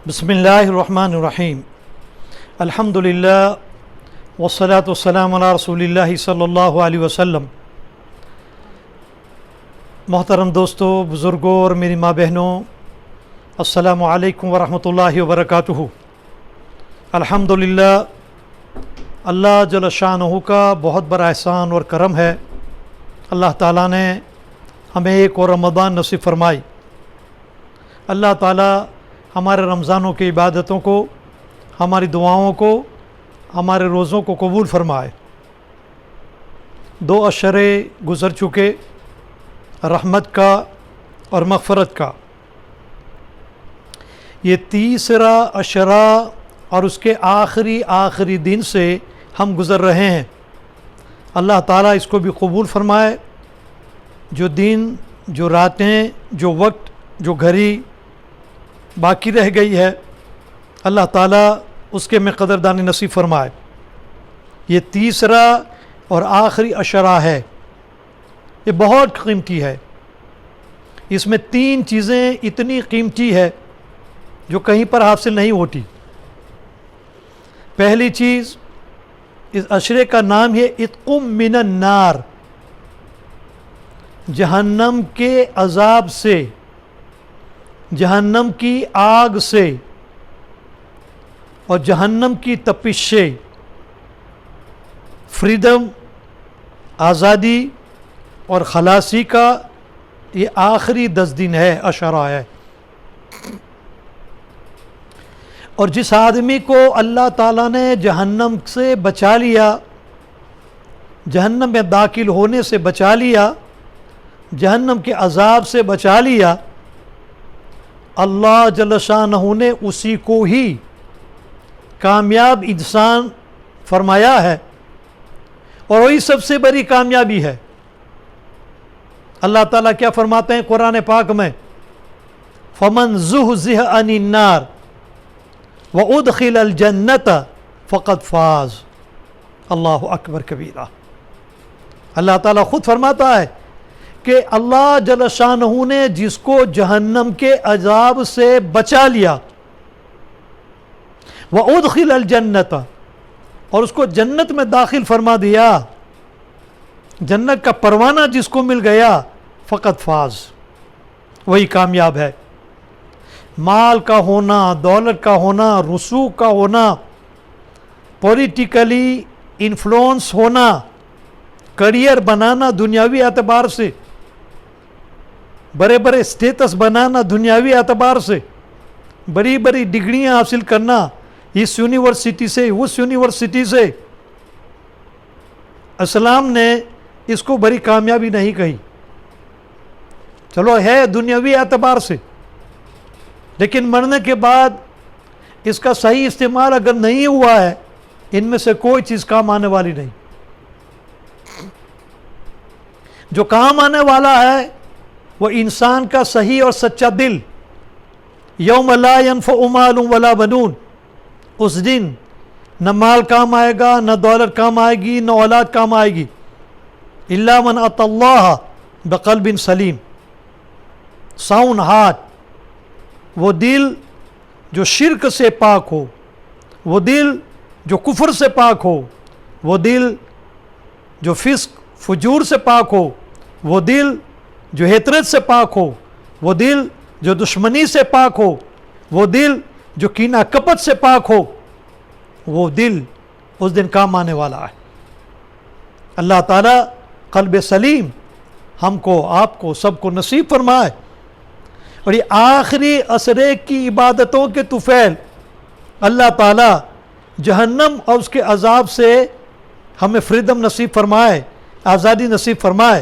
بسم اللہ الرحمن الرحیم الحمدللہ والصلاة والسلام علی رسول اللہ صلی اللہ علیہ وسلم۔ محترم دوستو، بزرگوں اور میری ماں بہنوں، السلام علیکم ورحمۃ اللہ وبرکاتہ۔ الحمدللہ، اللہ جل شانہ کا بہت بڑا احسان اور کرم ہے۔ اللہ تعالیٰ نے ہمیں ایک اور رمضان نصیب فرمائی۔ اللہ تعالیٰ ہمارے رمضانوں کی عبادتوں کو، ہماری دعاؤں کو، ہمارے روزوں کو قبول فرمائے۔ 2 اشرے گزر چکے، رحمت کا اور مغفرت کا۔ یہ تیسرا اشرا اور اس کے آخری دن سے ہم گزر رہے ہیں۔ اللہ تعالیٰ اس کو بھی قبول فرمائے۔ جو دن، جو راتیں، جو وقت، جو گھڑی باقی رہ گئی ہے، اللہ تعالیٰ اس کے میں قدردانی نصیب فرمائے۔ یہ تیسرا اور آخری اشرا ہے، یہ بہت قیمتی ہے۔ اس میں 3 چیزیں اتنی قیمتی ہے جو کہیں پر حاصل نہیں ہوتی۔ پہلی چیز، اس اشرے کا نام ہے عتق من النار، جہنم کے عذاب سے، جہنم کی آگ سے اور جہنم کی تپش سے فریڈم، آزادی اور خلاصی کا یہ آخری 10 دن ہے، اشرا ہے۔ اور جس آدمی کو اللہ تعالیٰ نے جہنم سے بچا لیا، جہنم میں داخل ہونے سے بچا لیا، جہنم کے عذاب سے بچا لیا، اللہ جل شانہ نے اسی کو ہی کامیاب انسان فرمایا ہے، اور وہی سب سے بڑی کامیابی ہے۔ اللہ تعالیٰ کیا فرماتے ہیں قرآن پاک میں؟ فَمَنْ زُحْزِحَ عَنِ النَّارِ وَأُدْخِلَ الْجَنَّةَ فَقَدْ فَازَ۔ اللہ اکبر کبیرہ۔ اللہ تعالیٰ خود فرماتا ہے کہ اللہ جل شانہ نے جس کو جہنم کے عذاب سے بچا لیا، وَأُدْخِلَ الْجَنَّةَ، اور اس کو جنت میں داخل فرما دیا، جنت کا پروانہ جس کو مل گیا، فقط فاز، وہی کامیاب ہے۔ مال کا ہونا، دولت کا ہونا، رسوخ کا ہونا، پولیٹیکلی انفلوئنس ہونا، کریئر بنانا دنیاوی اعتبار سے، بڑے بڑے اسٹیٹس بنانا دنیاوی اعتبار سے، بڑی بڑی ڈگریاں حاصل کرنا اس یونیورسٹی سے اس یونیورسٹی سے، اسلام نے اس کو بڑی کامیابی نہیں کہی۔ چلو ہے دنیاوی اعتبار سے، لیکن مرنے کے بعد اس کا صحیح استعمال اگر نہیں ہوا ہے، ان میں سے کوئی چیز کام آنے والی نہیں۔ جو کام آنے والا ہے وہ انسان کا صحیح اور سچا دل۔ یوم لا ينفع مال ولا بنون، اس دن نہ مال کام آئے گا، نہ دولت کام آئے گی، نہ اولاد کام آئے گی، الا من اتى اللہ بقلب سلیم، ساؤنڈ ہارٹ، وہ دل جو شرک سے پاک ہو، وہ دل جو کفر سے پاک ہو، وہ دل جو فسق فجور سے پاک ہو، وہ دل جو حیرت سے پاک ہو، وہ دل جو دشمنی سے پاک ہو، وہ دل جو کینہ کپٹ سے پاک ہو، وہ دل اس دن کام آنے والا ہے۔ اللہ تعالیٰ قلب سلیم ہم کو، آپ کو، سب کو نصیب فرمائے۔ اور یہ آخری اشرے کی عبادتوں کے طفیل اللہ تعالیٰ جہنم اور اس کے عذاب سے ہمیں فریڈم نصیب فرمائے، آزادی نصیب فرمائے۔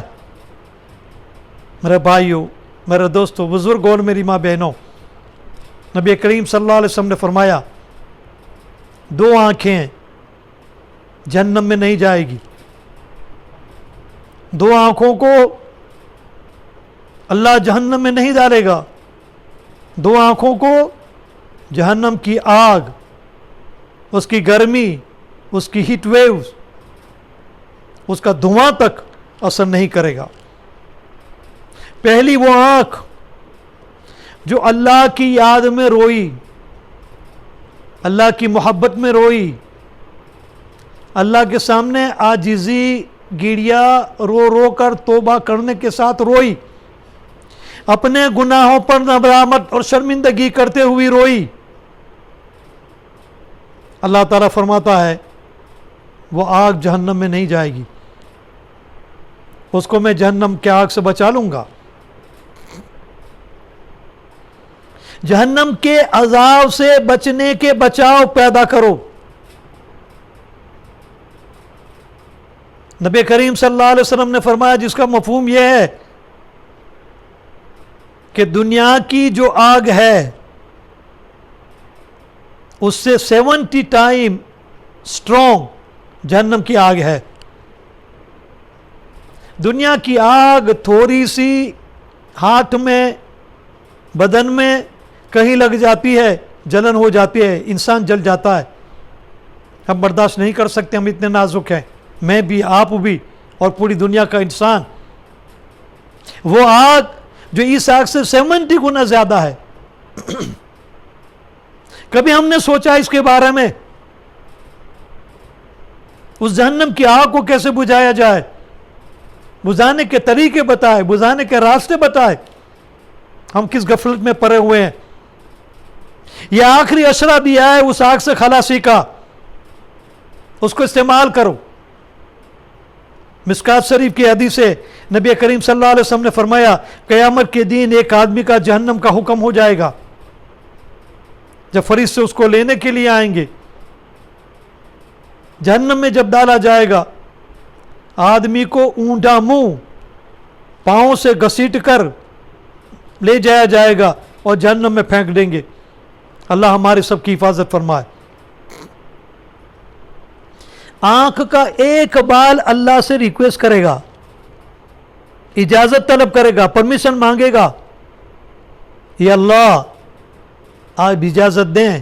میرے بھائیوں، میرے دوستوں، بزرگوں اور میری ماں بہنوں، نبی کریم صلی اللہ علیہ وسلم نے فرمایا 2 آنکھیں جہنم میں نہیں جائے گی۔ 2 آنکھوں کو اللہ جہنم میں نہیں ڈالے گا۔ 2 آنکھوں کو جہنم کی آگ، اس کی گرمی، اس کی ہیٹ ویوز، اس کا دھواں تک اثر نہیں کرے گا۔ پہلی وہ آنکھ جو اللہ کی یاد میں روئی، اللہ کی محبت میں روئی, اللہ کے سامنے عاجزی گڑیا رو رو کر توبہ کرنے کے ساتھ روئی, اپنے گناہوں پر ندامت اور شرمندگی کرتے ہوئی روئی. اللہ تعالیٰ فرماتا ہے وہ آگ جہنم میں نہیں جائے گی, اس کو میں جہنم کے آگ سے بچا لوں گا. جہنم کے عذاب سے بچنے کے بچاؤ پیدا کرو. نبی کریم صلی اللہ علیہ وسلم نے فرمایا, جس کا مفہوم یہ ہے کہ دنیا کی جو آگ ہے اس سے 70 ٹائم اسٹرانگ جہنم کی آگ ہے. دنیا کی آگ تھوڑی سی ہاتھ میں, بدن میں کہیں لگ جاتی ہے, جلن ہو جاتی ہے, انسان جل جاتا ہے. ہم برداشت نہیں کر سکتے, ہم اتنے نازک ہیں, میں بھی, آپ بھی, اور پوری دنیا کا انسان. وہ آگ جو اس آگ سے 70 گنا زیادہ ہے. کبھی ہم نے سوچا اس کے بارے میں, اس جہنم کی آگ کو کیسے بجھایا جائے, بجھانے کے طریقے بتائے, بجھانے کے راستے بتائے. ہم کس غفلت میں پڑے ہوئے ہیں. یہ آخری اشرہ دیا ہے اس آگ سے خلاصی کا, اس کو استعمال کرو. مشکات شریف کی حدیث ہے, نبی کریم صلی اللہ علیہ وسلم نے فرمایا قیامت کے دن ایک آدمی کا جہنم کا حکم ہو جائے گا. جب فرشتے اس کو لینے کے لیے آئیں گے, جہنم میں جب ڈالا جائے گا, آدمی کو اونٹا منہ پاؤں سے گھسیٹ کر لے جایا جائے گا اور جہنم میں پھینک دیں گے. اللہ ہمارے سب کی حفاظت فرمائے. آنکھ کا ایک بال اللہ سے ریکویسٹ کرے گا, اجازت طلب کرے گا, پرمیشن مانگے گا, یہ اللہ آپ اجازت دیں,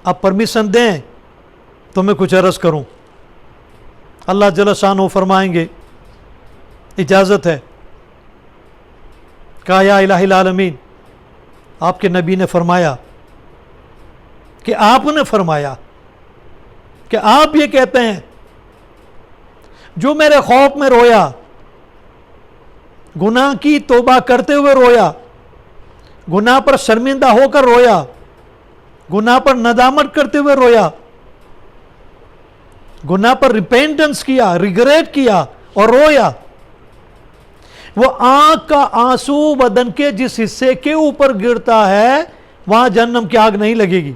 آپ پرمیشن دیں تو میں کچھ عرض کروں. اللہ جل شانہ فرمائیں گے اجازت ہے. کہا یا الہ العالمین, آپ کے نبی نے فرمایا کہ آپ نے فرمایا کہ آپ یہ کہتے ہیں جو میرے خوف میں رویا, گناہ کی توبہ کرتے ہوئے رویا, گناہ پر شرمندہ ہو کر رویا, گناہ پر ندامت کرتے ہوئے رویا, گناہ پر ریپینٹنس کیا, ریگریٹ کیا اور رویا, وہ آنکھ کا آنسو بدن کے جس حصے کے اوپر گرتا ہے وہاں جہنم کی آگ نہیں لگے گی.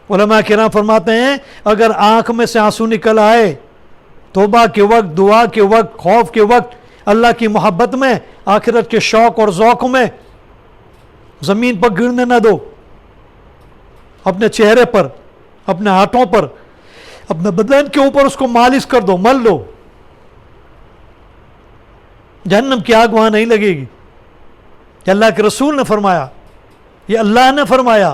علماء کرام فرماتے ہیں اگر آنکھ میں سے آنسو نکل آئے توبہ کے وقت, دعا کے وقت, خوف کے وقت, اللہ کی محبت میں, آخرت کے شوق اور ذوق میں, زمین پر گرنے نہ دو. اپنے چہرے پر, اپنے ہاتھوں پر, اپنے بدن کے اوپر اس کو مالش کر دو, مل دو. جہنم کی آگ وہاں نہیں لگے گی. یہ اللہ کے رسول نے فرمایا, یہ اللہ نے فرمایا.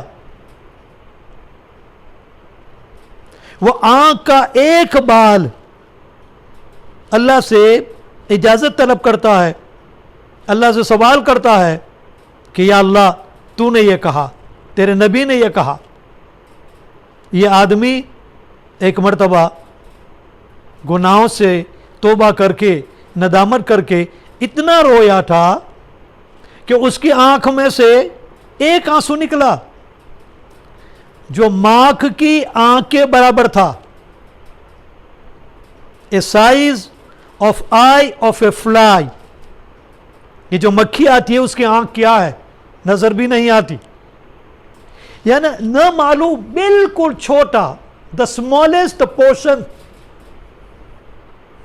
وہ آنکھ کا ایک بال اللہ سے اجازت طلب کرتا ہے, اللہ سے سوال کرتا ہے کہ یا اللہ تو نے یہ کہا, تیرے نبی نے یہ کہا. یہ آدمی ایک مرتبہ گناہوں سے توبہ کر کے, ندامت کر کے اتنا رویا تھا کہ اس کی آنکھ میں سے ایک آنسو نکلا جو ماکھ کی آنکھ کے برابر تھا. A size of I of a fly. یہ جو مکھی آتی ہے اس کی آنکھ کیا ہے, نظر بھی نہیں آتی, یعنی نہ معلوم, بالکل چھوٹا, دا اسمالسٹ پورشن,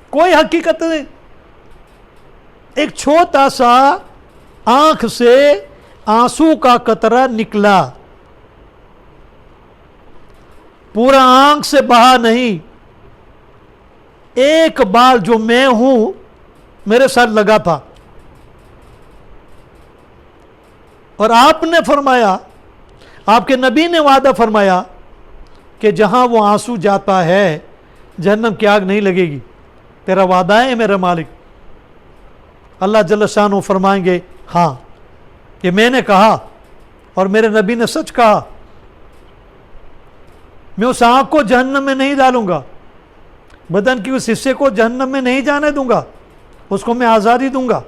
کوئی حقیقت نہیں. ایک چھوٹا سا آنکھ سے آنسو کا قطرہ نکلا, پورا آنکھ سے بہا نہیں. ایک بال جو میں ہوں میرے ساتھ لگا تھا. اور آپ نے فرمایا, آپ کے نبی نے وعدہ فرمایا کہ جہاں وہ آنسو جاتا ہے جہنم کی آگ نہیں لگے گی. تیرا وعدہ ہے میرے مالک. اللہ جل شانہ فرمائیں گے ہاں, یہ میں نے کہا اور میرے نبی نے سچ کہا. میں اس آنکھ کو جہنم میں نہیں ڈالوں گا، بدن کی اس حصے کو جہنم میں نہیں جانے دوں گا، اس کو میں آزادی دوں گا۔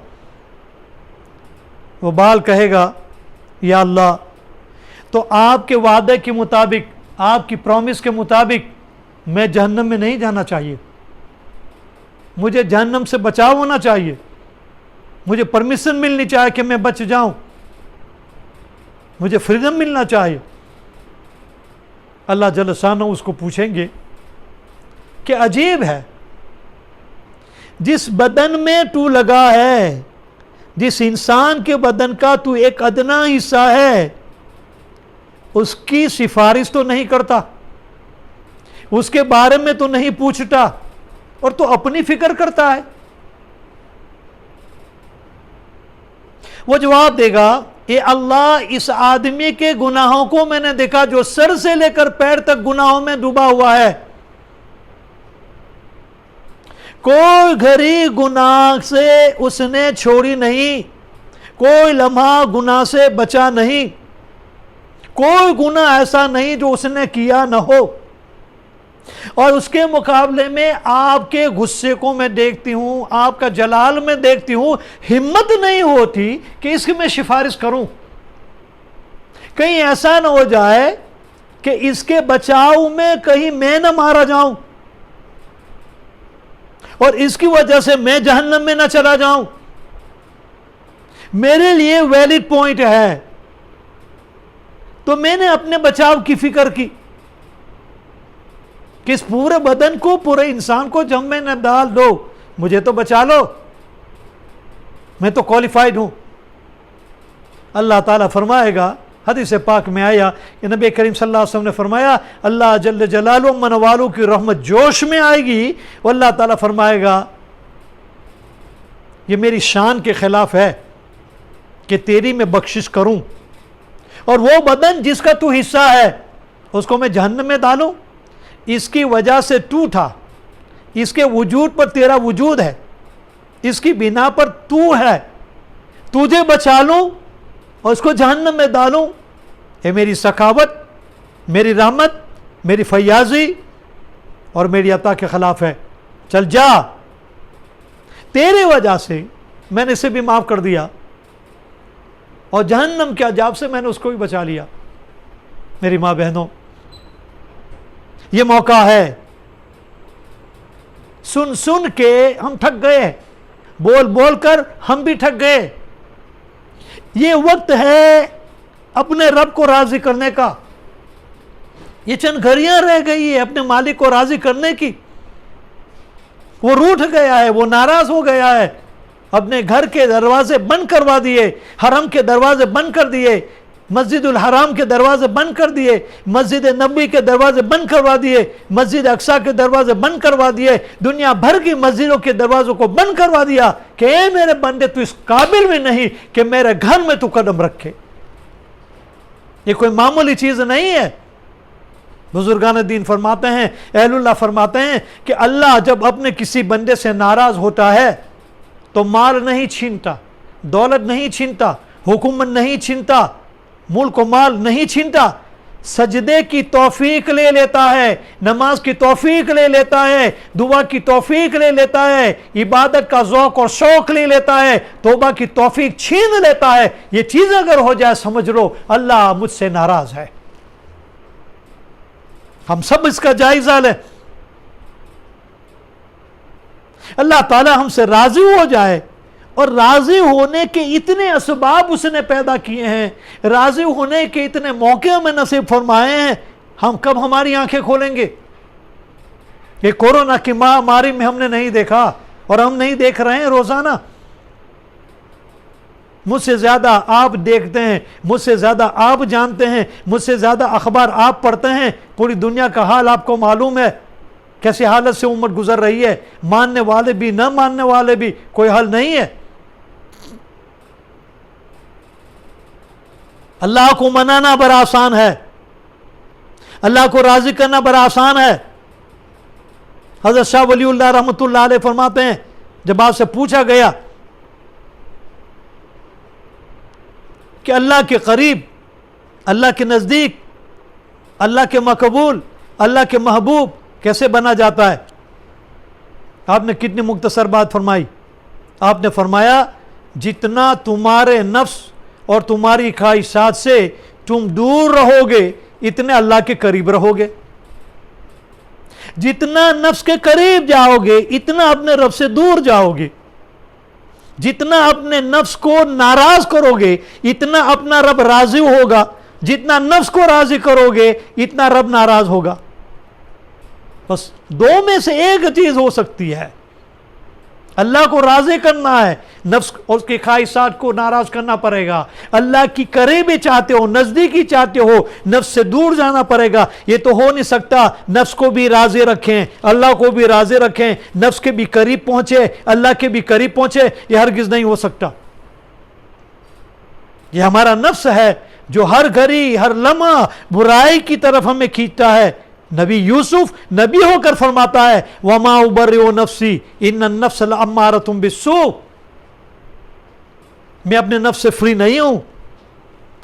وہ بال کہے گا یا اللہ، تو آپ کے وعدے کے مطابق، آپ کی پرومس کے مطابق میں جہنم میں نہیں جانا چاہیے، مجھے جہنم سے بچاؤ ہونا چاہیے، مجھے پرمیشن ملنی چاہیے کہ میں بچ جاؤں، مجھے فریڈم ملنا چاہیے۔ اللہ جل شانہ اس کو پوچھیں گے کہ عجیب ہے، جس بدن میں تو لگا ہے، جس انسان کے بدن کا تو ایک ادنا حصہ ہے، اس کی سفارش تو نہیں کرتا، اس کے بارے میں تو نہیں پوچھتا، اور تو اپنی فکر کرتا ہے۔ وہ جواب دے گا، اے اللہ، اس آدمی کے گناہوں کو میں نے دیکھا جو سر سے لے کر پیر تک گناہوں میں ڈوبا ہوا ہے، کوئی گھڑی گناہ سے اس نے چھوڑی نہیں، کوئی لمحہ گناہ سے بچا نہیں، کوئی گناہ ایسا نہیں جو اس نے کیا نہ ہو۔ اور اس کے مقابلے میں آپ کے غصے کو میں دیکھتی ہوں، آپ کا جلال میں دیکھتی ہوں، ہمت نہیں ہوتی کہ اس کی میں سفارش کروں، کہیں ایسا نہ ہو جائے کہ اس کے بچاؤ میں کہیں میں نہ مارا جاؤں اور اس کی وجہ سے میں جہنم میں نہ چلا جاؤں۔ میرے لیے ویلڈ پوائنٹ ہے، تو میں نے اپنے بچاؤ کی فکر کی کہ اس پورے بدن کو، پورے انسان کو جب میں نہ ڈال دو، مجھے تو بچا لو، میں تو کوالیفائڈ ہوں۔ اللہ تعالیٰ فرمائے گا، حدیث پاک میں آیا کہ نبی کریم صلی اللہ علیہ وسلم نے فرمایا، اللہ جل جلالہ من والوں کی رحمت جوش میں آئے گی، اور اللہ تعالیٰ فرمائے گا یہ میری شان کے خلاف ہے کہ تیری میں بخشش کروں، اور وہ بدن جس کا تو حصہ ہے اس کو میں جہنم میں ڈالوں، اس کی وجہ سے تو تھا، اس کے وجود پر تیرا وجود ہے، اس کی بنا پر تو ہے، تجھے بچا لوں اور اس کو جہنم میں ڈالوں، یہ میری سخاوت، میری رحمت، میری فیاضی اور میری عطا کے خلاف ہے، چل جا، تیرے وجہ سے میں نے اسے بھی معاف کر دیا، اور جہنم کے عذاب سے میں نے اس کو بھی بچا لیا۔ میری ماں بہنوں، یہ موقع ہے، سن سن کے ہم تھک گئے، بول بول کر ہم بھی تھک گئے، یہ وقت ہے اپنے رب کو راضی کرنے کا، یہ چند گھڑیاں رہ گئی ہے اپنے مالک کو راضی کرنے کی۔ وہ روٹھ گیا ہے، وہ ناراض ہو گیا ہے، اپنے گھر کے دروازے بند کروا دیے، حرم کے دروازے بند کر دیے، مسجد الحرام کے دروازے بند کر دیے، مسجد نبوی کے دروازے بند کروا دیے، مسجد اقصیٰ کے دروازے بند کروا دیے، دنیا بھر کی مسجدوں کے دروازوں کو بند کروا دیا کہ اے میرے بندے، تو اس قابل بھی نہیں کہ میرے گھر میں تو قدم رکھے۔ یہ کوئی معمولی چیز نہیں ہے۔ بزرگان دین فرماتے ہیں، اہل اللہ فرماتے ہیں کہ اللہ جب اپنے کسی بندے سے ناراض ہوتا ہے تو مال نہیں چھینتا، دولت نہیں چھینتا، حکومت نہیں چھینتا، ملک و مال نہیں چھینتا، سجدے کی توفیق لے لیتا ہے، نماز کی توفیق لے لیتا ہے، دعا کی توفیق لے لیتا ہے، عبادت کا ذوق اور شوق لے لیتا ہے، توبہ کی توفیق چھین لیتا ہے۔ یہ چیز اگر ہو جائے سمجھ لو اللہ مجھ سے ناراض ہے۔ ہم سب اس کا جائزہ لیں، اللہ تعالی ہم سے راضی ہو جائے، اور راضی ہونے کے اتنے اسباب اس نے پیدا کیے ہیں، راضی ہونے کے اتنے موقع ہمیں نصیب فرمائے ہیں، ہم کب ہماری آنکھیں کھولیں گے؟ یہ کورونا کی مہاماری میں ہم نے نہیں دیکھا، اور ہم نہیں دیکھ رہے ہیں روزانہ۔ مجھ سے زیادہ آپ دیکھتے ہیں، مجھ سے زیادہ آپ جانتے ہیں، مجھ سے زیادہ اخبار آپ پڑھتے ہیں، پوری دنیا کا حال آپ کو معلوم ہے، کیسی حالت سے امت گزر رہی ہے، ماننے والے بھی نہ ماننے والے بھی، کوئی حل نہیں ہے۔ اللہ کو منانا بڑا آسان ہے، اللہ کو راضی کرنا بڑا آسان ہے۔ حضرت شاہ ولی اللہ رحمۃ اللہ علیہ فرماتے ہیں، جب آپ سے پوچھا گیا کہ اللہ کے قریب، اللہ کے نزدیک، اللہ کے مقبول اللہ کے محبوب کیسے بنا جاتا ہے؟ آپ نے کتنی مختصر بات فرمائی. آپ نے فرمایا جتنا تمہارے نفس اور تمہاری خواہشات سے تم دور رہو گے اتنے اللہ کے قریب رہو گے. جتنا نفس کے قریب جاؤ گے اتنا اپنے رب سے دور جاؤ گے. جتنا اپنے نفس کو ناراض کرو گے اتنا اپنا رب راضی ہوگا. جتنا نفس کو راضی کرو گے اتنا رب ناراض ہوگا. بس دو میں سے ایک چیز ہو سکتی ہے. اللہ کو راضی کرنا ہے، نفس اور اس کی خواہشات کو ناراض کرنا پڑے گا. اللہ کی قریبی چاہتے ہو، نزدیکی چاہتے ہو، نفس سے دور جانا پڑے گا. یہ تو ہو نہیں سکتا. نفس کو بھی راضی رکھیں، اللہ کو بھی راضی رکھیں، نفس کے بھی قریب پہنچے، اللہ کے بھی قریب پہنچے، یہ ہرگز نہیں ہو سکتا. یہ ہمارا نفس ہے جو ہر گھڑی ہر لمحہ برائی کی طرف ہمیں کھینچتا ہے. نبی یوسف نبی ہو کر فرماتا ہے وَمَا أُبَرِّئُ نَفْسِي إِنَّ النَّفْسَ لَأَمَّارَةٌ بِالسُّوءِ. میں اپنے نفس سے فری نہیں ہوں،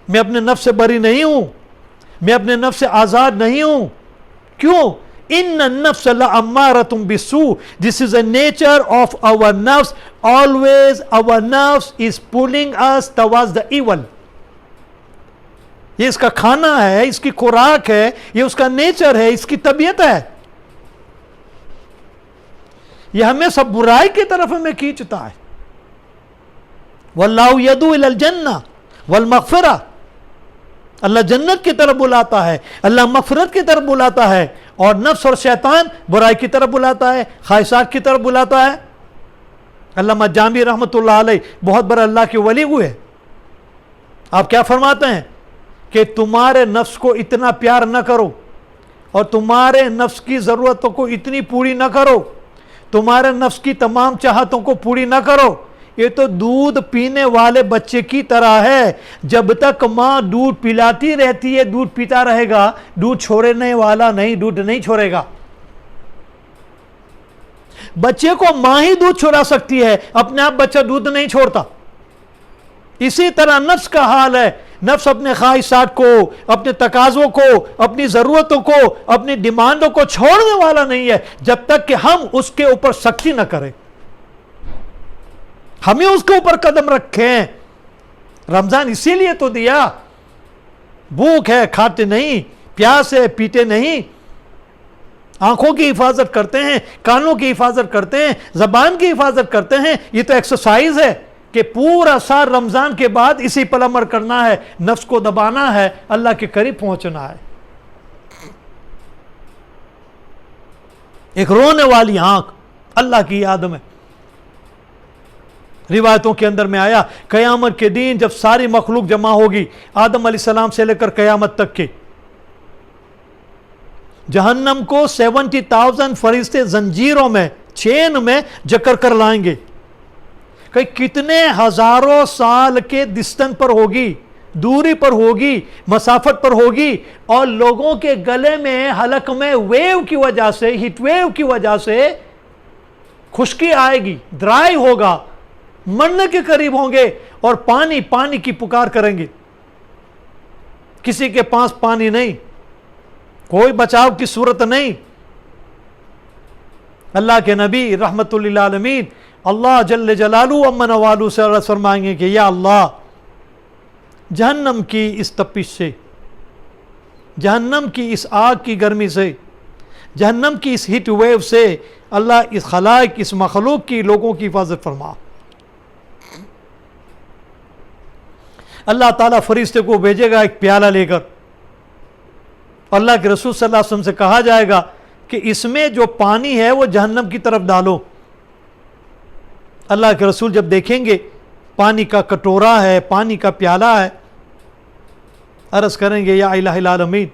میں اپنے نفس سے بری نہیں ہوں، میں اپنے نفس سے آزاد نہیں ہوں. کیوں؟ إِنَّ النَّفْسَ لَأَمَّارَةٌ بِالسُّوءِ. This is a nature of our nafs. Always our nafs is pulling us towards the evil. یہ اس کا کھانا ہے، اس کی خوراک ہے، یہ اس کا نیچر ہے، اس کی طبیعت ہے. یہ ہمیں سب برائی کی طرف ہمیں کھینچتا ہے. واللہ یدعو الی الجنہ والمغفرہ. اللہ جنت کی طرف بلاتا ہے، اللہ مغفرت کی طرف بلاتا ہے، اور نفس اور شیطان برائی کی طرف بلاتا ہے، خواہشات کی طرف بلاتا ہے. علامہ جامی رحمۃ اللہ علیہ بہت بڑا اللہ کے ولی ہوئے. آپ کیا فرماتے ہیں کہ تمہارے نفس کو اتنا پیار نہ کرو اور تمہارے نفس کی ضرورتوں کو اتنی پوری نہ کرو، تمہارے نفس کی تمام چاہتوں کو پوری نہ کرو. یہ تو دودھ پینے والے بچے کی طرح ہے. جب تک ماں دودھ پلاتی رہتی ہے دودھ پیتا رہے گا، دودھ چھوڑنے والا نہیں، دودھ نہیں چھوڑے گا. بچے کو ماں ہی دودھ چھوڑا سکتی ہے، اپنے آپ بچہ دودھ نہیں چھوڑتا. اسی طرح نفس کا حال ہے. نفس اپنے خواہشات کو، اپنے تقاضوں کو، اپنی ضرورتوں کو، اپنی ڈیمانڈوں کو چھوڑنے والا نہیں ہے جب تک کہ ہم اس کے اوپر سختی نہ کریں، ہمیں اس کے اوپر قدم رکھیں. رمضان اسی لیے تو دیا. بھوک ہے کھاتے نہیں، پیاس ہے پیتے نہیں، آنکھوں کی حفاظت کرتے ہیں، کانوں کی حفاظت کرتے ہیں، زبان کی حفاظت کرتے ہیں. یہ تو ایکسرسائز ہے کہ پورا سال رمضان کے بعد اسی پر عمل کرنا ہے، نفس کو دبانا ہے، اللہ کے قریب پہنچنا ہے. ایک رونے والی آنکھ اللہ کی یاد میں. روایتوں کے اندر میں آیا قیامت کے دن جب ساری مخلوق جمع ہوگی، آدم علیہ السلام سے لے کر قیامت تک کے، جہنم کو 70,000 فرشتے زنجیروں میں، چین میں جکڑ کر لائیں گے. کہ کتنے ہزاروں سال کے ڈسٹنس پر ہوگی، دوری پر ہوگی، مسافت پر ہوگی، اور لوگوں کے گلے میں حلق میں ویو کی وجہ سے، ہیٹ ویو کی وجہ سے خشکی آئے گی، ڈرائی ہوگا، مرنے کے قریب ہوں گے، اور پانی پانی کی پکار کریں گے. کسی کے پاس پانی نہیں، کوئی بچاؤ کی صورت نہیں. اللہ کے نبی رحمت للعالمین اللہ جل جلالہ امن والو سے عرض فرمائیں گے کہ یا اللہ، جہنم کی اس تپش سے، جہنم کی اس آگ کی گرمی سے، جہنم کی اس ہیٹ ویو سے اللہ اس خلائق، اس مخلوق کی لوگوں کی حفاظت فرما. اللہ تعالیٰ فرشتے کو بھیجے گا ایک پیالہ لے کر. اللہ کے رسول صلی اللہ علیہ وسلم سے کہا جائے گا کہ اس میں جو پانی ہے وہ جہنم کی طرف ڈالو. اللہ کے رسول جب دیکھیں گے پانی کا کٹورا ہے، پانی کا پیالہ ہے، عرض کریں گے یا الہ العالمین،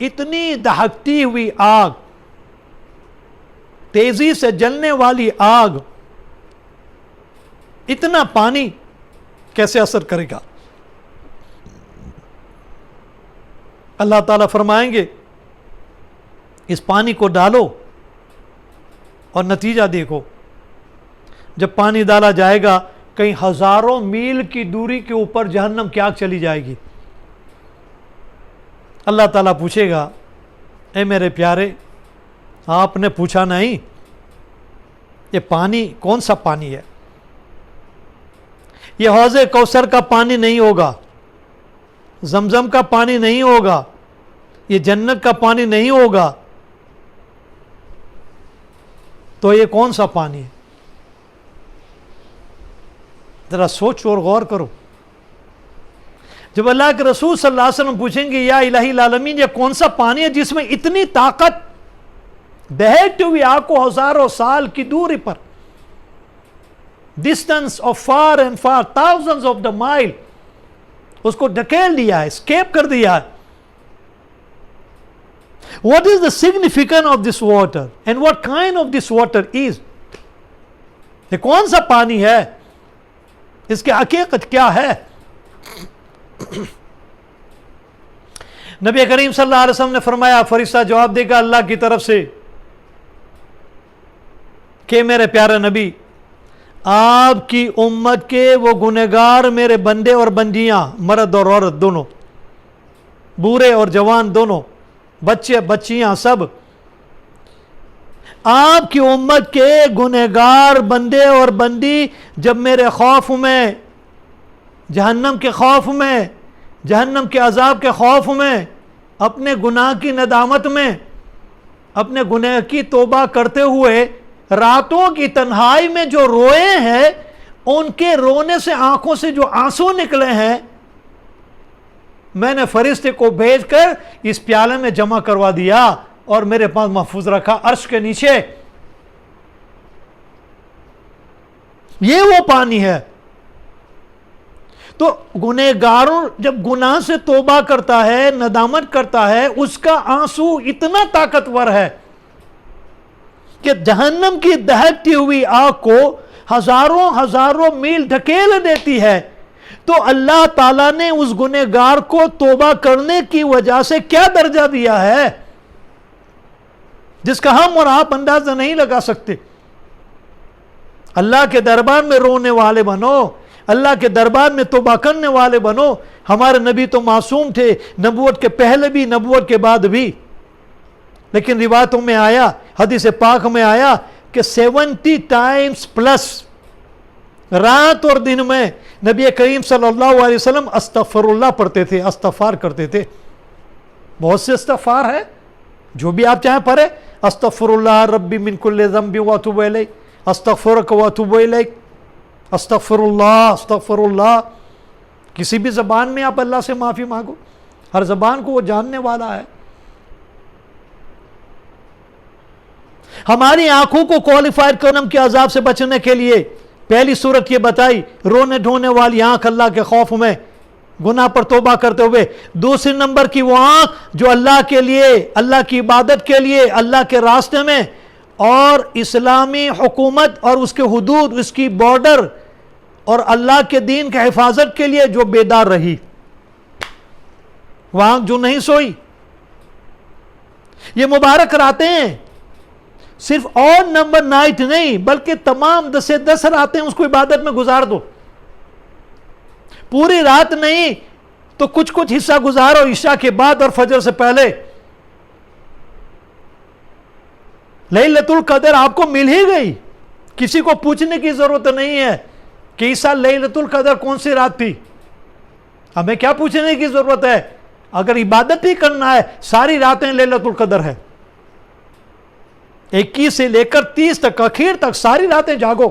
اتنی دہکتی ہوئی آگ، تیزی سے جلنے والی آگ، اتنا پانی کیسے اثر کرے گا؟ اللہ تعالیٰ فرمائیں گے اس پانی کو ڈالو اور نتیجہ دیکھو. جب پانی ڈالا جائے گا کئی ہزاروں میل کی دوری کے اوپر جہنم کی آگ چلی جائے گی. اللہ تعالیٰ پوچھے گا اے میرے پیارے، آپ نے پوچھا نہیں یہ پانی کون سا پانی ہے؟ یہ حوض کوثر کا پانی نہیں ہوگا، زمزم کا پانی نہیں ہوگا، یہ جنت کا پانی نہیں ہوگا، تو یہ کون سا پانی ہے؟ ذرا سوچو اور غور کرو۔ جب اللہ کے رسول صلی اللہ علیہ وسلم پوچھیں گے یا الہی العالمین یہ کون سا پانی ہے جس میں اتنی طاقت، بہتے ہوئی آگ کو ہزاروں سال کی دوری پر، distance of far and far, thousands of the mile, اس کو ڈھکیل دیا ہے، اسکیپ کر دیا ہے۔ What is the significance of this water and what kind of this water is؟ یہ کون سا پانی ہے، اس کی حقیقت کیا ہے؟ نبی کریم صلی اللہ علیہ وسلم نے فرمایا، فرشتہ جواب دے گا اللہ کی طرف سے کہ میرے پیارے نبی، آپ کی امت کے وہ گنہگار میرے بندے اور بندیاں، مرد اور عورت دونوں، بوڑھے اور جوان دونوں، بچے بچیاں سب، آپ کی امت کے گنہگار بندے اور بندی جب میرے خوف میں، جہنم کے خوف میں، جہنم کے عذاب کے خوف میں، اپنے گناہ کی ندامت میں، اپنے گناہ کی توبہ کرتے ہوئے راتوں کی تنہائی میں جو روئے ہیں، ان کے رونے سے آنکھوں سے جو آنسو نکلے ہیں، میں نے فرشتے کو بھیج کر اس پیالے میں جمع کروا دیا اور میرے پاس محفوظ رکھا عرش کے نیچے۔ یہ وہ پانی ہے۔ تو گنہگاروں جب گناہ سے توبہ کرتا ہے، ندامت کرتا ہے، اس کا آنسو اتنا طاقتور ہے کہ جہنم کی دہکتی ہوئی آگ کو ہزاروں ہزاروں میل ڈھکیل دیتی ہے۔ تو اللہ تعالیٰ نے اس گنہگار کو توبہ کرنے کی وجہ سے کیا درجہ دیا ہے جس کا ہم اور آپ اندازہ نہیں لگا سکتے۔ اللہ کے دربار میں رونے والے بنو، اللہ کے دربار میں توبہ کرنے والے بنو۔ ہمارے نبی تو معصوم تھے، نبوت کے پہلے بھی، نبوت کے بعد بھی، لیکن روایتوں میں آیا، حدیث پاک میں آیا کہ 70 ٹائمز پلس رات اور دن میں نبی کریم صلی اللہ علیہ وسلم استغفر اللہ پڑھتے تھے، استغفار کرتے تھے۔ بہت سے استغفار ہے، جو بھی آپ چاہیں پڑھیں، استغفر اللہ ربی من کل ذنب واتوب الیہ، استغفرک واتوب الیک، استغفر اللہ، استغفر اللہ۔ کسی بھی زبان میں آپ اللہ سے معافی مانگو، ہر زبان کو وہ جاننے والا ہے۔ ہماری آنکھوں کو کوالیفائڈ کرم کے عذاب سے بچنے کے لیے پہلی صورت یہ بتائی، رونے دھونے والی آنکھ اللہ کے خوف میں، گناہ پر توبہ کرتے ہوئے۔ دوسری نمبر کی وہ آنکھ جو اللہ کے لیے، اللہ کی عبادت کے لیے، اللہ کے راستے میں اور اسلامی حکومت اور اس کے حدود، اس کی بارڈر اور اللہ کے دین کے حفاظت کے لیے جو بیدار رہی، وہ آنکھ جو نہیں سوئی۔ یہ مبارک راتیں ہیں، صرف آڈ نمبر نائٹ نہیں بلکہ تمام 10 راتیں اس کو عبادت میں گزار دو۔ پوری رات نہیں تو کچھ حصہ گزارو عشاء کے بعد اور فجر سے پہلے۔ لیلۃ القدر آپ کو مل ہی گئی، کسی کو پوچھنے کی ضرورت نہیں ہے کہ اس سال لیلۃ القدر کون سی رات تھی۔ ہمیں کیا پوچھنے کی ضرورت ہے؟ اگر عبادت ہی کرنا ہے، ساری راتیں لیلۃ القدر ہے، 21 سے لے کر 30 تک، اخیر تک ساری راتیں جاگو،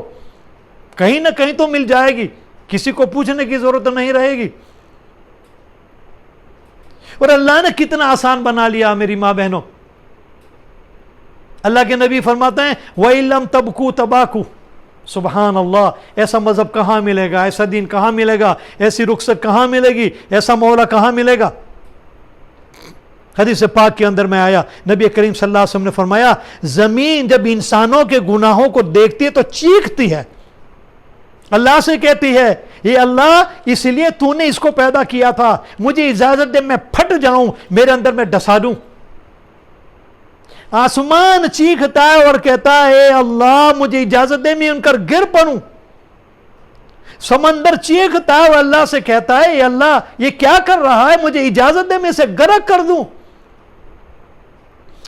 کہیں نہ کہیں تو مل جائے گی، کسی کو پوچھنے کی ضرورت نہیں رہے گی۔ اور اللہ نے کتنا آسان بنا لیا میری ماں بہنوں۔ اللہ کے نبی فرماتے ہیں وَإِلَّمْ تَبْكُوا تَبَاكُوا، سبحان اللہ، ایسا مذہب کہاں ملے گا، ایسا دین کہاں ملے گا، ایسی رخصت کہاں ملے گی، ایسا مولا کہاں ملے گا۔ حدیث پاک کے اندر میں آیا، نبی کریم صلی اللہ علیہ وسلم نے فرمایا زمین جب انسانوں کے گناہوں کو دیکھتی ہے تو چیختی ہے، اللہ سے کہتی ہے یہ اللہ اس لیے تو نے اس کو پیدا کیا تھا، مجھے اجازت دے میں پھٹ جاؤں، میرے اندر میں ڈسا دوں۔ آسمان چیختا ہے اور کہتا ہے اے اللہ مجھے اجازت دے میں ان کر گر پڑوں۔ سمندر چیختا ہے اور اللہ سے کہتا ہے اے اللہ یہ کیا کر رہا ہے، مجھے اجازت دے میں اسے غرق کر دوں۔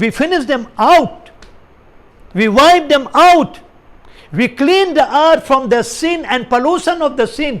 We finish them out, we wipe them out, we clean the earth from the sin and pollution of the sin.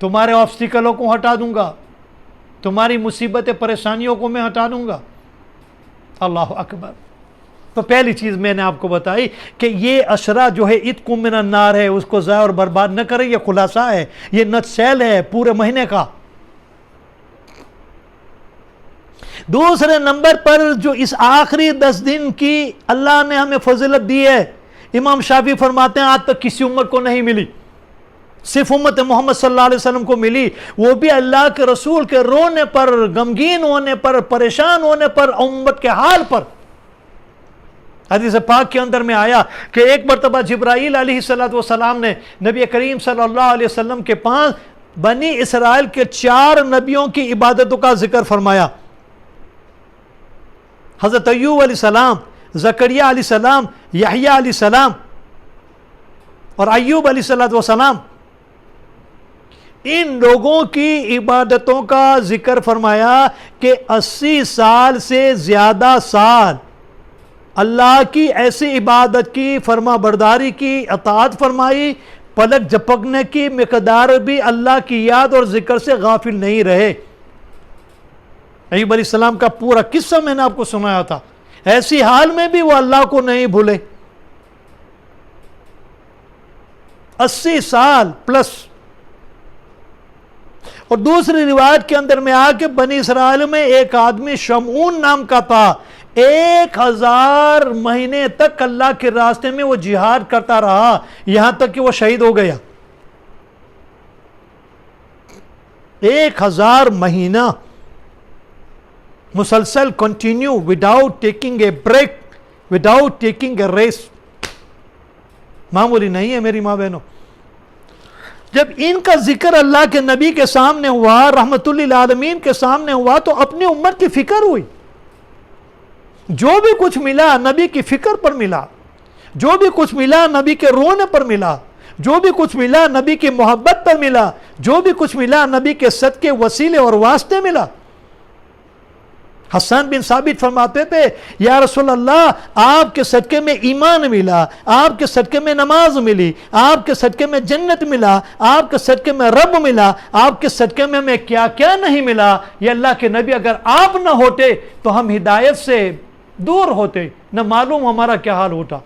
تمہارے آبسٹیکلوں کو ہٹا دوں گا, تمہاری مصیبت پریشانیوں کو میں ہٹا دوں گا. اللہ اکبر. تو پہلی چیز میں نے آپ کو بتائی کہ یہ عشرہ جو ہے عتق من النار ہے, اس کو ضائع اور برباد نہ کریں. یہ خلاصہ ہے, یہ نٹ سیل ہے پورے مہینے کا. دوسرے نمبر پر جو اس آخری 10 دن کی اللہ نے ہمیں فضیلت دی ہے, امام شافعی فرماتے ہیں آج تک کسی امت کو نہیں ملی, صرف امت محمد صلی اللہ علیہ وسلم کو ملی, وہ بھی اللہ کے رسول کے رونے پر, غمگین ہونے پر, پریشان ہونے پر, امت کے حال پر. حدیث پاک کے اندر میں آیا کہ ایک مرتبہ جبرائیل علیہ السلام نے نبی کریم صلی اللہ علیہ وسلم کے پاس بنی اسرائیل کے 4 نبیوں کی عبادتوں کا ذکر فرمایا. حضرت ایوب علیہ السلام, زکریا علیہ السلام, یحییٰ علیہ السلام اور ایوب علیہ السلام, ان لوگوں کی عبادتوں کا ذکر فرمایا کہ 80 سال سے زیادہ سال اللہ کی ایسی عبادت کی, فرما برداری کی, اطاعت فرمائی, پلک جھپکنے کی مقدار بھی اللہ کی یاد اور ذکر سے غافل نہیں رہے. ایوب علیہ السلام کا پورا قصہ میں نے آپ کو سنایا تھا. ایسی حال میں بھی وہ اللہ کو نہیں بھولے. 80 سال پلس. اور دوسری روایت کے اندر میں آ کے بنی اسرائیل میں ایک آدمی شمعون نام کا تھا, 1000 مہینے تک اللہ کے راستے میں وہ جہاد کرتا رہا, یہاں تک کہ وہ شہید ہو گیا. 1000 مہینہ مسلسل continue, without taking a break, without taking a rest. معمولی نہیں ہے میری ماں بہنوں. جب ان کا ذکر اللہ کے نبی کے سامنے ہوا, رحمت للعالمین کے سامنے ہوا, تو اپنی امت کی فکر ہوئی. جو بھی کچھ ملا نبی کی فکر پر ملا, جو بھی کچھ ملا نبی کے رونے پر ملا, جو بھی کچھ ملا نبی کی محبت پر ملا, جو بھی کچھ ملا نبی کے صدقے وسیلے اور واسطے ملا. حسان بن ثابت فرماتے تھے, یا رسول اللہ, آپ کے صدقے میں ایمان ملا, آپ کے صدقے میں نماز ملی, آپ کے صدقے میں جنت ملا, آپ کے صدقے میں رب ملا, آپ کے صدقے میں کیا کیا نہیں ملا. یا اللہ کے نبی, اگر آپ نہ ہوتے تو ہم ہدایت سے دور ہوتے, نہ معلوم ہمارا کیا حال ہوتا.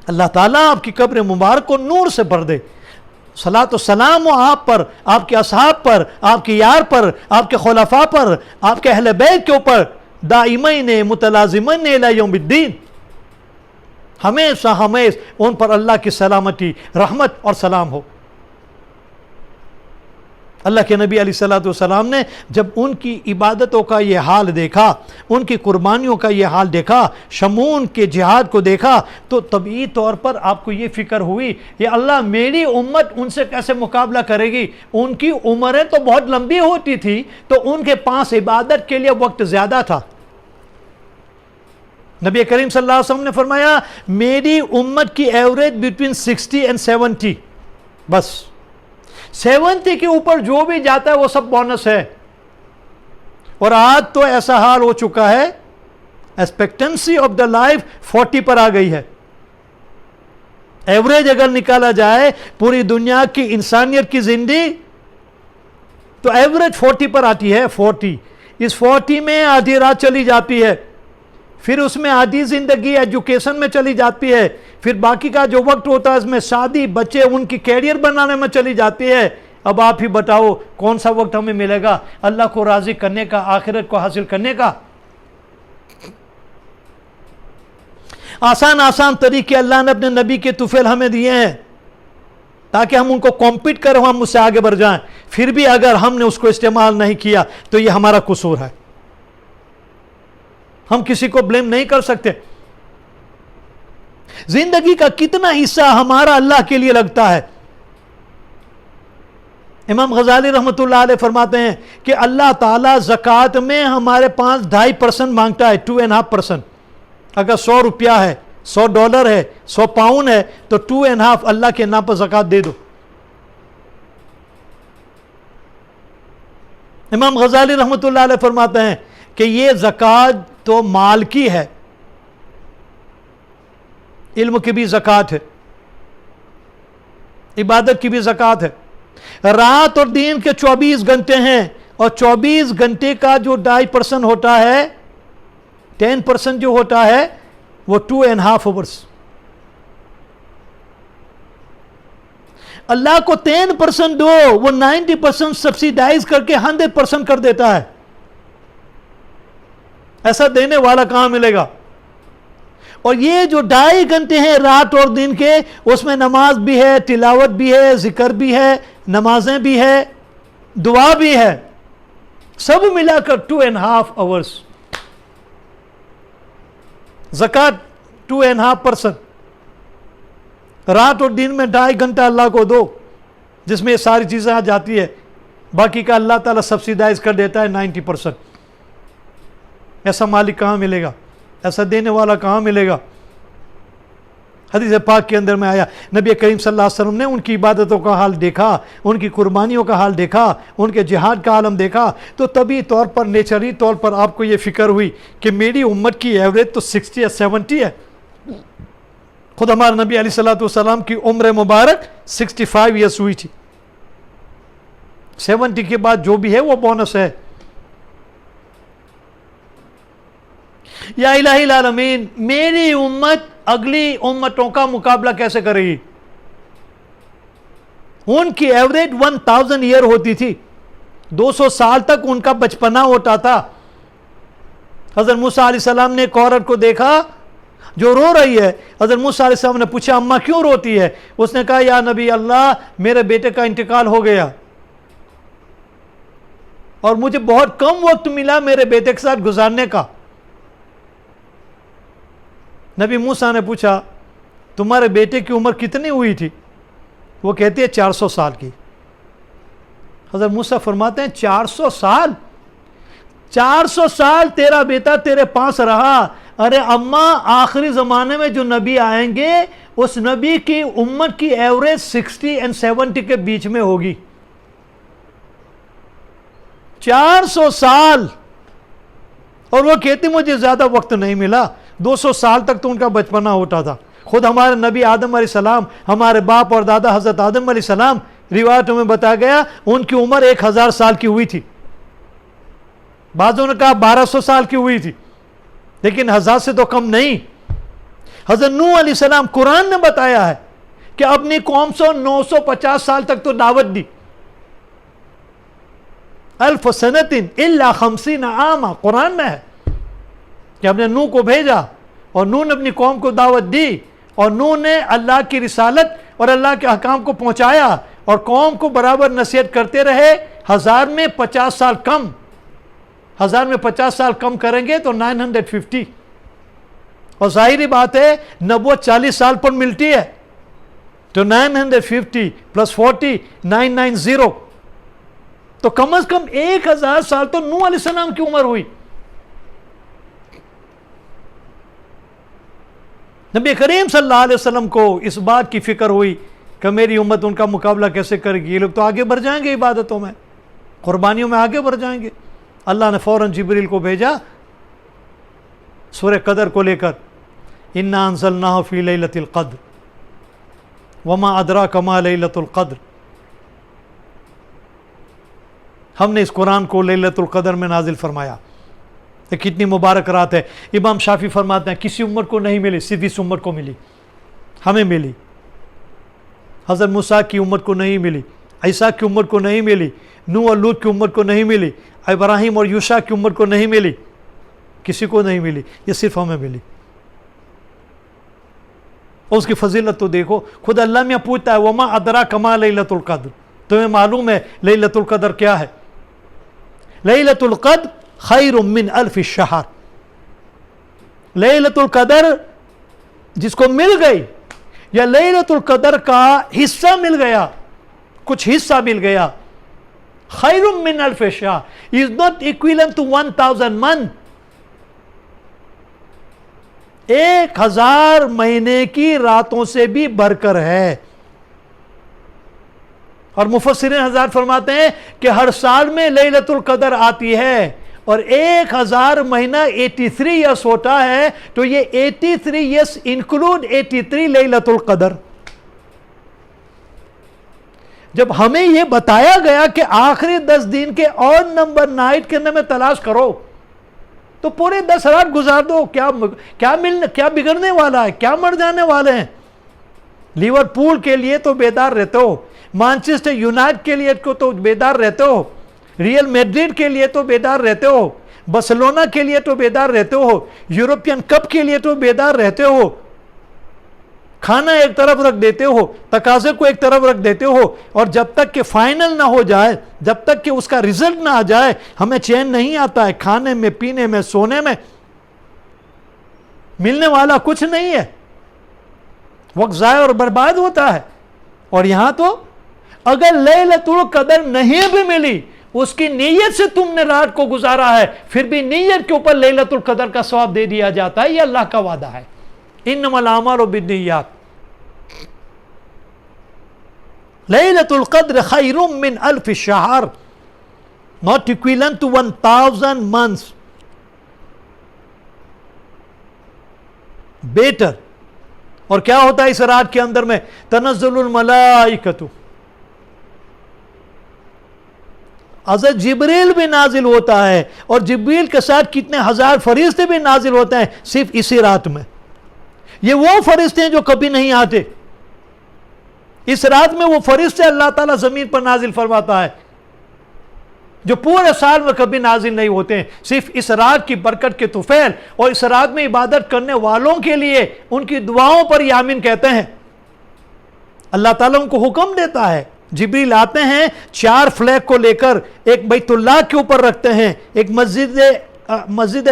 اللہ تعالیٰ آپ کی قبر مبارک کو نور سے بھر دے. صلاۃ و سلام ہو آپ پر, آپ کے اصحاب پر, آپ کے یار پر, آپ کے خلفاء پر, آپ کے اہل بیت کے اوپر, دائمین متلازمین الی یوم الدین. ہمیشہ ان پر اللہ کی سلامتی, رحمت اور سلام ہو. اللہ کے نبی علیہ السلام نے جب ان کی عبادتوں کا یہ حال دیکھا, ان کی قربانیوں کا یہ حال دیکھا, شمعون کے جہاد کو دیکھا, تو طبعی طور پر آپ کو یہ فکر ہوئی, یا اللہ میری امت ان سے کیسے مقابلہ کرے گی. ان کی عمریں تو بہت لمبی ہوتی تھی, تو ان کے پاس عبادت کے لیے وقت زیادہ تھا. نبی کریم صلی اللہ علیہ وسلم نے فرمایا, میری امت کی ایوریج بٹوین 60 and 70, بس 70 کے اوپر جو بھی جاتا ہے وہ سب بونس ہے. اور آج تو ایسا حال ہو چکا ہے, ایکسپیکٹنسی آف دا لائف 40 پر آ گئی ہے. ایوریج اگر نکالا جائے پوری دنیا کی انسانیت کی زندگی, تو ایوریج 40 پر آتی ہے. 40, اس 40 میں آدھی رات چلی جاتی ہے, پھر اس میں آدھی زندگی ایجوکیشن میں چلی جاتی ہے, پھر باقی کا جو وقت ہوتا ہے اس میں شادی, بچے, ان کی کیریئر بنانے میں چلی جاتی ہے. اب آپ ہی بتاؤ کون سا وقت ہمیں ملے گا اللہ کو راضی کرنے کا, آخرت کو حاصل کرنے کا. آسان طریقے اللہ نے اپنے نبی کے طفیل ہمیں دیے ہیں تاکہ ہم ان کو کمپیٹ کریں, ہم اس سے آگے بڑھ جائیں. پھر بھی اگر ہم نے اس کو استعمال نہیں کیا تو یہ ہمارا قصور ہے. ہم کسی کو بلیم نہیں کر سکتے. زندگی کا کتنا حصہ ہمارا اللہ کے لیے لگتا ہے. امام غزالی رحمۃ اللہ علیہ فرماتے ہیں کہ اللہ تعالیٰ زکوٰۃ میں ہمارے پاس 2.5% مانگتا ہے, 2.5%. اگر 100 روپیہ ہے, $100 ہے, 100 پاؤنڈ ہے, تو 2.5 اللہ کے نام پر زکوٰۃ دے دو. امام غزالی رحمۃ اللہ علیہ فرماتے ہیں کہ یہ زکوٰۃ تو مال کی ہے, علم کی بھی زکوٰۃ ہے. عبادت کی بھی زکوٰۃ ہے. رات اور دن کے 24 گھنٹے ہیں اور 24 گھنٹے کا جو 2.5% ہوتا ہے 10% جو ہوتا ہے وہ 2.5 hours. اللہ کو 10% دو وہ 90% سبسیڈائز کر کے 100% کر دیتا ہے. ایسا دینے والا کہاں ملے گا؟ اور یہ جو 2.5 گھنٹے ہیں رات اور دن کے اس میں نماز بھی ہے، تلاوت بھی ہے، ذکر بھی ہے، نمازیں بھی ہے، دعا بھی ہے، سب ملا کر 2.5 hours. زکوٰۃ 2.5%. رات اور دن میں 2.5 گھنٹہ اللہ کو دو جس میں یہ ساری چیزیں آ جاتی ہے، باقی کا اللہ تعالیٰ سبسیڈائز کر دیتا ہے 90%. ایسا مالک کہاں ملے گا؟ ایسا دینے والا کہاں ملے گا؟ حدیث پاک کے اندر میں آیا نبی کریم صلی اللہ علیہ وسلم نے ان کی عبادتوں کا حال دیکھا، ان کی قربانیوں کا حال دیکھا، ان کے جہاد کا عالم دیکھا تو طبعی طور پر نیچری طور پر آپ کو یہ فکر ہوئی کہ میری امت کی ایوریج تو 60 یا 70 ہے. خود ہمارے نبی علیہ الصلوۃ والسلام کی عمر مبارک 65 ایئرس ہوئی تھی. 70 کے بعد جو بھی ہے وہ بونس ہے. یا الہ العالمین میری امت اگلی امتوں کا مقابلہ کیسے کرے گی؟ ان کی ایوریج 1000 ایئر ہوتی تھی، 200 سال تک ان کا بچپنا ہوتا تھا. حضرت موسیٰ علیہ السلام نے ایک عورت کو دیکھا جو رو رہی ہے. حضرت موسیٰ علیہ السلام نے پوچھا اماں کیوں روتی ہے؟ اس نے کہا یا نبی اللہ میرے بیٹے کا انتقال ہو گیا اور مجھے بہت کم وقت ملا میرے بیٹے کے ساتھ گزارنے کا. نبی موسیٰ نے پوچھا تمہارے بیٹے کی عمر کتنی ہوئی تھی؟ وہ کہتی ہے 400 سال کی. حضرت موسیٰ فرماتے ہیں 400 سال 400 سال تیرا بیٹا تیرے پاس رہا. ارے اماں آخری زمانے میں جو نبی آئیں گے اس نبی کی امت کی ایوریج 60 اور 70 کے بیچ میں ہوگی. 400 سال. اور وہ کہتی مجھے زیادہ وقت نہیں ملا، 200 سال تک تو ان کا بچپنا ہوتا تھا. خود ہمارے نبی آدم علیہ السلام، ہمارے باپ اور دادا حضرت آدم علیہ السلام، روایتوں میں بتایا گیا ان کی عمر 1000 سال کی ہوئی تھی. بعضوں نے کہا 1200 سال کی ہوئی تھی، لیکن 1000 سے تو کم نہیں. حضرت نوح علیہ السلام قرآن نے بتایا ہے کہ اپنی قوم سے 950 سال تک تو دعوت دی. 1000 سنۃ الا 50 عاما قرآن میں ہے کہ ہم نے نوح کو بھیجا اور نوح نے اپنی قوم کو دعوت دی اور نوح نے اللہ کی رسالت اور اللہ کے احکام کو پہنچایا اور قوم کو برابر نصیحت کرتے رہے. 1000 میں 50 سال کم، 1000 میں 50 سال کم کریں گے تو 950. اور ظاہری بات ہے نبوت 40 سال پر ملتی ہے تو 950 پلس 40 990 تو کم از کم 1000 سال تو نوح علیہ السلام کی عمر ہوئی. نبی کریم صلی اللہ علیہ وسلم کو اس بات کی فکر ہوئی کہ میری امت ان کا مقابلہ کیسے کرے گی. یہ لوگ تو آگے بڑھ جائیں گے عبادتوں میں، قربانیوں میں آگے بڑھ جائیں گے. اللہ نے فوراً جبریل کو بھیجا سورہ قدر کو لے کر، انا انزلناہ فی لیلۃ القدر وما ادراک ما لیلۃ القدر. ہم نے اس قرآن کو لیلۃ القدر میں نازل فرمایا. کتنی مبارک رات ہے. امام شافعی فرماتے ہیں کسی امت کو نہیں ملی، صرف اس امت کو ملی، ہمیں ملی. حضرت موسیٰ کی امت کو نہیں ملی، عیسیٰ کی امت کو نہیں ملی، نوح اور لوط کی امت کو نہیں ملی، ابراہیم اور یوشع کی امت کو نہیں ملی، کسی کو نہیں ملی، یہ صرف ہمیں ملی. اور اس کی فضیلت تو دیکھو. خود اللہ میاں پوچھتا ہے وما ادراک ما لیلۃ القدر، تمہیں معلوم ہے لیلۃ القدر کیا ہے؟ لیلۃ القدر خیر من 1000 شہر. لیلۃ القدر جس کو مل گئی یا لیلۃ القدر کا حصہ مل گیا، کچھ حصہ مل گیا، خیر من 1000 شہر is not equivalent to 1000 month. 1000 مہینے کی راتوں سے بھی بڑھ کر ہے. اور مفسرین حضرات فرماتے ہیں کہ ہر سال میں لیلۃ القدر آتی ہے اور 1000 مہینہ 83 ایئرس ہوتا ہے تو یہ 83 ایئرس انکلوڈ 83 لیلۃ القدر. جب ہمیں یہ بتایا گیا کہ آخری 10 دن کے اور نمبر نائٹ کے اندر میں تلاش کرو، تو پورے 10 رات گزار دو، کیا بگڑنے والا ہے، کیا مر جانے والے ہیں؟ لیورپول کے لیے تو بیدار رہتے ہو، مانچسٹر یونائٹڈ کے لیے تو بیدار رہتے ہو، ریئل میڈرڈ کے لیے تو بیدار رہتے ہو، برسلونا کے لیے تو بیدار رہتے ہو، یورپین کپ کے لیے تو بیدار رہتے ہو، کھانا ایک طرف رکھ دیتے ہو، تقاضے کو ایک طرف رکھ دیتے ہو، اور جب تک کہ فائنل نہ ہو جائے، جب تک کہ اس کا رزلٹ نہ آ جائے، ہمیں چین نہیں آتا ہے، کھانے میں، پینے میں، سونے میں، ملنے والا کچھ نہیں ہے، وقت ضائع اور برباد ہوتا ہے۔ اور یہاں تو اگر لیلۃ القدر نہیں بھی ملی، اس کی نیت سے تم نے رات کو گزارا ہے، پھر بھی نیت کے اوپر لیلۃ القدر کا ثواب دے دیا جاتا ہے، یہ اللہ کا وعدہ ہے۔ انما الاعمال بالنیات، لیلۃ القدر خیر من الف شہر، not equivalent to 1000 months، better. اور کیا ہوتا ہے اس رات کے اندر میں؟ تنزل الملائکۃ، حضرت جبریل بھی نازل ہوتا ہے، اور جبریل کے ساتھ کتنے ہزار فرشتے بھی نازل ہوتے ہیں صرف اسی رات میں۔ یہ وہ فرشتے ہیں جو کبھی نہیں آتے، اس رات میں وہ فرشتے اللہ تعالیٰ زمین پر نازل فرماتا ہے جو پورے سال میں کبھی نازل نہیں ہوتے ہیں، صرف اس رات کی برکت کے طفیل اور اس رات میں عبادت کرنے والوں کے لیے ان کی دعاؤں پر یہ آمین کہتے ہیں۔ اللہ تعالیٰ ان کو حکم دیتا ہے، جبریل آتے ہیں 4 فلیگ کو لے کر، ایک بیت اللہ کے اوپر رکھتے ہیں، ایک مسجد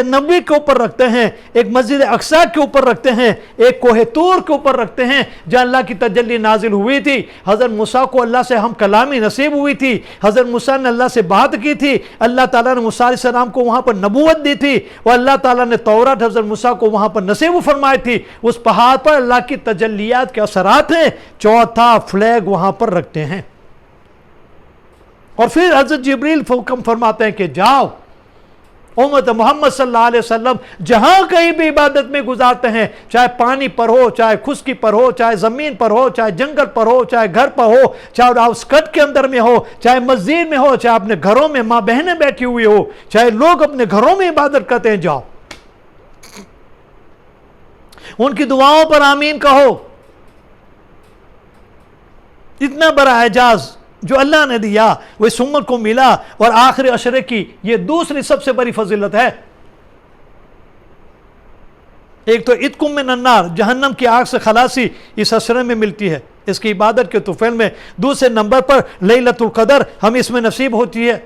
نبوی کے اوپر رکھتے ہیں، ایک مسجد اقصی کے اوپر رکھتے ہیں، ایک کوہ طور کے اوپر رکھتے ہیں جہاں اللہ کی تجلی نازل ہوئی تھی۔ حضرت موسیٰ کو اللہ سے ہم کلامی نصیب ہوئی تھی، حضرت موسیٰ نے اللہ سے بات کی تھی، اللہ تعالیٰ نے موسیٰ علیہ السلام کو وہاں پر نبوت دی تھی، اور اللہ تعالیٰ نے تورات حضرت موسیٰ کو وہاں پر نصیب فرمائی تھی۔ اس پہاڑ پر اللہ کی تجلیات کے اثرات ہیں، 4تھا فلیگ وہاں پر رکھتے ہیں۔ اور پھر حضرت جبریل حکم فرماتے ہیں کہ جاؤ، امت محمد صلی اللہ علیہ وسلم جہاں کہیں بھی عبادت میں گزارتے ہیں، چاہے پانی پر ہو، چاہے خشکی پر ہو، چاہے زمین پر ہو، چاہے جنگل پر ہو، چاہے گھر پر ہو، چاہے آؤٹسکٹ کے اندر میں ہو، چاہے مسجد میں ہو، چاہے اپنے گھروں میں ماں بہنیں بیٹھی ہوئی ہو، چاہے لوگ اپنے گھروں میں عبادت کرتے ہیں، جاؤ ان کی دعاؤں پر آمین کہو۔ اتنا بڑا اعجاز جو اللہ نے دیا وہ اس امت کو ملا، اور آخری عشرے کی یہ دوسری سب سے بڑی فضیلت ہے۔ ایک تو عتق من النار، جہنم کی آگ سے خلاصی اس عشرے میں ملتی ہے، اس کی عبادت کے طفیل میں۔ دوسرے نمبر پر لیلۃ القدر ہمیں اس میں نصیب ہوتی ہے،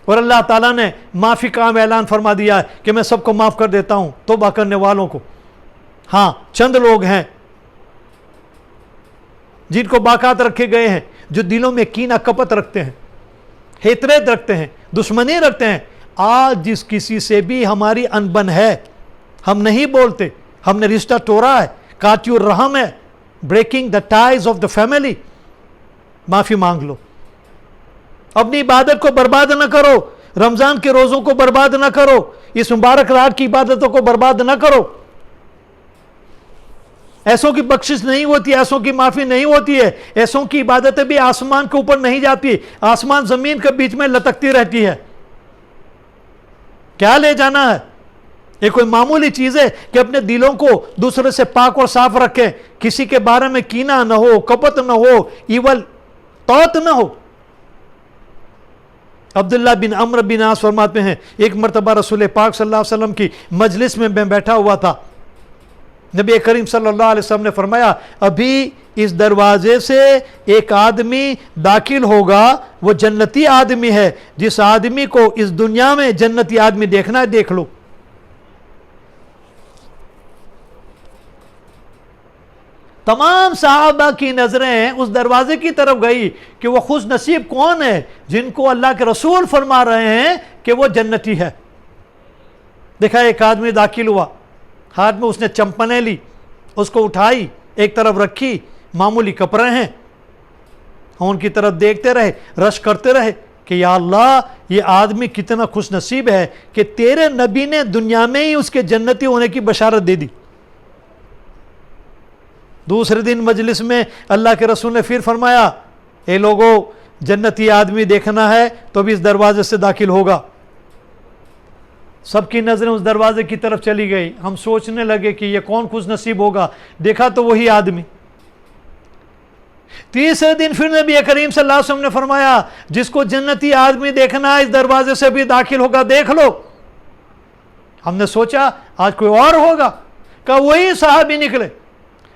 اور اللہ تعالیٰ نے معافی کا اعلان فرما دیا ہے کہ میں سب کو معاف کر دیتا ہوں توبہ کرنے والوں کو۔ ہاں، چند لوگ ہیں جن کو باقات رکھے گئے ہیں، جو دلوں میں کینہ کپت رکھتے ہیں، ہیترید رکھتے ہیں، دشمنی رکھتے ہیں۔ آج جس کسی سے بھی ہماری انبن ہے، ہم نہیں بولتے، ہم نے رشتہ توڑا ہے، قاطع الرحم ہے، breaking the ties of the family, معافی مانگ لو۔ اپنی عبادت کو برباد نہ کرو، رمضان کے روزوں کو برباد نہ کرو، اس مبارک رات کی عبادتوں کو برباد نہ کرو۔ ایسوں کی بخشش نہیں ہوتی، ایسوں کی معافی نہیں ہوتی ہے، ایسوں کی عبادتیں بھی آسمان کے اوپر نہیں جاتی، آسمان زمین کے بیچ میں لٹکتی رہتی ہے۔ کیا لے جانا ہے؟ یہ کوئی معمولی چیز ہے کہ اپنے دلوں کو دوسرے سے پاک اور صاف رکھیں، کسی کے بارے میں کینہ نہ ہو، کپت نہ ہو، ایول طاعت نہ ہو۔ عبداللہ بن عمرو بن عاص فرماتے ہیں، ایک مرتبہ رسول پاک صلی اللہ علیہ وسلم کی مجلس میں میں بیٹھا ہوا تھا، نبی کریم صلی اللہ علیہ وسلم نے فرمایا، ابھی اس دروازے سے ایک آدمی داخل ہوگا، وہ جنتی آدمی ہے، جس آدمی کو اس دنیا میں جنتی آدمی دیکھنا ہے دیکھ لو۔ تمام صحابہ کی نظریں اس دروازے کی طرف گئی کہ وہ خوش نصیب کون ہے جن کو اللہ کے رسول فرما رہے ہیں کہ وہ جنتی ہے۔ دیکھا ایک آدمی داخل ہوا، ہاتھ میں اس نے چمپنیں لی، اس کو اٹھائی، ایک طرف رکھی، معمولی کپڑے ہیں، ہم ان کی طرف دیکھتے رہے، رش کرتے رہے کہ یا اللہ یہ آدمی کتنا خوش نصیب ہے کہ تیرے نبی نے دنیا میں ہی اس کے جنتی ہونے کی بشارت دے دی۔ دوسرے دن مجلس میں اللہ کے رسول نے پھر فرمایا، اے لوگوں جنتی آدمی دیکھنا ہے تو بھی اس دروازے سے داخل ہوگا. سب کی نظریں اس دروازے کی طرف چلی گئی. ہم سوچنے لگے کہ یہ کون خوش نصیب ہوگا, دیکھا تو وہی آدمی. تیسرے دن پھر نبی کریم صلی اللہ علیہ وسلم نے فرمایا جس کو جنتی آدمی دیکھنا ہے اس دروازے سے بھی داخل ہوگا, دیکھ لو. ہم نے سوچا آج کوئی اور ہوگا, کہ وہی صحابی نکلے.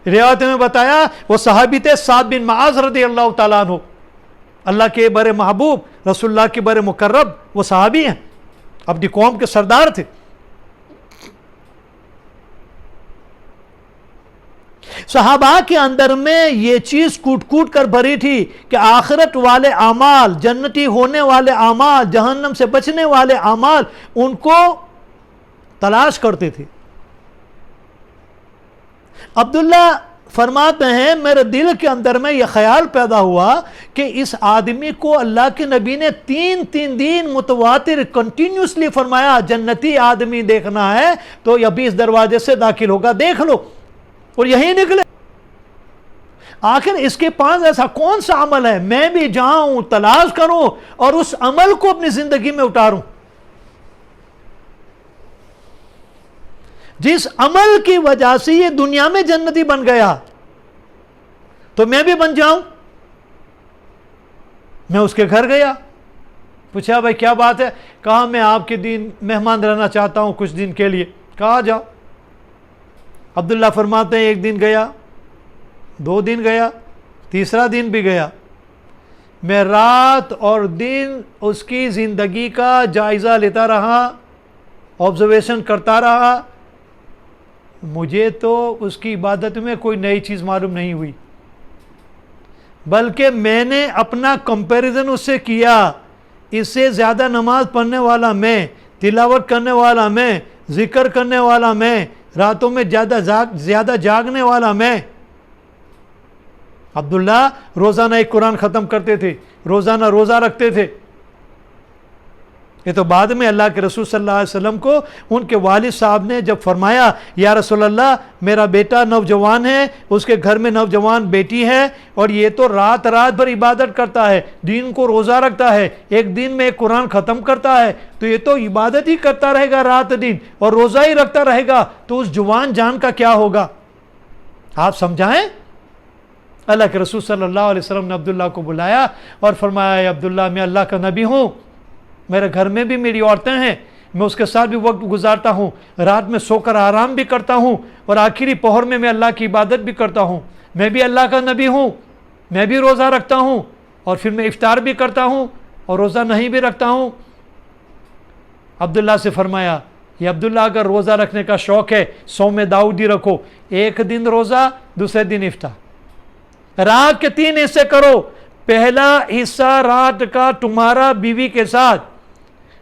روایت میں بتایا وہ صحابی تھے سعد بن معاذ رضی اللہ تعالیٰ عنہ, اللہ کے بڑے محبوب, رسول اللہ کے بڑے مقرب وہ صحابی ہیں, اپنی قوم کے سردار تھے. صحابہ کے اندر میں یہ چیز کوٹ کوٹ کر بھری تھی کہ آخرت والے اعمال, جنتی ہونے والے اعمال, جہنم سے بچنے والے اعمال ان کو تلاش کرتے تھے. عبداللہ فرماتے ہیں میرے دل کے اندر میں یہ خیال پیدا ہوا کہ اس آدمی کو اللہ کے نبی نے تین دن متواتر کنٹینیوسلی فرمایا جنتی آدمی دیکھنا ہے تو ابھی اس دروازے سے داخل ہوگا, دیکھ لو, اور یہی نکلے. آخر اس کے پاس ایسا کون سا عمل ہے میں بھی جاؤں تلاش کروں اور اس عمل کو اپنی زندگی میں اتاروں, جس عمل کی وجہ سے یہ دنیا میں جنتی بن گیا تو میں بھی بن جاؤں. میں اس کے گھر گیا, پوچھا بھائی کیا بات ہے, کہا میں آپ کے دن مہمان رہنا چاہتا ہوں کچھ دن کے لیے. کہا جاؤ. عبداللہ فرماتے ہیں ایک دن گیا, 2 دن گیا, تیسرا دن بھی گیا. میں رات اور دن اس کی زندگی کا جائزہ لیتا رہا, آبزرویشن کرتا رہا. مجھے تو اس کی عبادت میں کوئی نئی چیز معلوم نہیں ہوئی, بلکہ میں نے اپنا کمپیریزن اس سے کیا. اس سے زیادہ نماز پڑھنے والا میں, تلاوت کرنے والا میں, ذکر کرنے والا میں, راتوں میں زیادہ جاگنے والا میں. عبداللہ روزانہ ایک قرآن ختم کرتے تھے, روزانہ روزہ رکھتے تھے. یہ تو بعد میں اللہ کے رسول صلی اللہ علیہ وسلم کو ان کے والد صاحب نے جب فرمایا یا رسول اللہ میرا بیٹا نوجوان ہے, اس کے گھر میں نوجوان بیٹی ہے, اور یہ تو رات بھر عبادت کرتا ہے, دین کو روزہ رکھتا ہے, ایک دن میں ایک قرآن ختم کرتا ہے, تو یہ تو عبادت ہی کرتا رہے گا رات دن اور روزہ ہی رکھتا رہے گا, تو اس جوان جان کا کیا ہوگا, آپ سمجھائیں. اللہ کے رسول صلی اللہ علیہ وسلم نے عبداللہ کو بلایا اور فرمایا اے عبداللہ میں اللہ کا نبی ہوں, میرے گھر میں بھی میری عورتیں ہیں, میں اس کے ساتھ بھی وقت گزارتا ہوں, رات میں سو کر آرام بھی کرتا ہوں, اور آخری پہر میں اللہ کی عبادت بھی کرتا ہوں. میں بھی اللہ کا نبی ہوں, میں بھی روزہ رکھتا ہوں, اور پھر میں افطار بھی کرتا ہوں اور روزہ نہیں بھی رکھتا ہوں. عبداللہ سے فرمایا یہ عبداللہ اگر روزہ رکھنے کا شوق ہے صوم داؤدی رکھو, ایک دن روزہ دوسرے دن افطار. رات کے 3 حصے کرو, پہلا حصہ رات کا تمہارا بیوی کے ساتھ,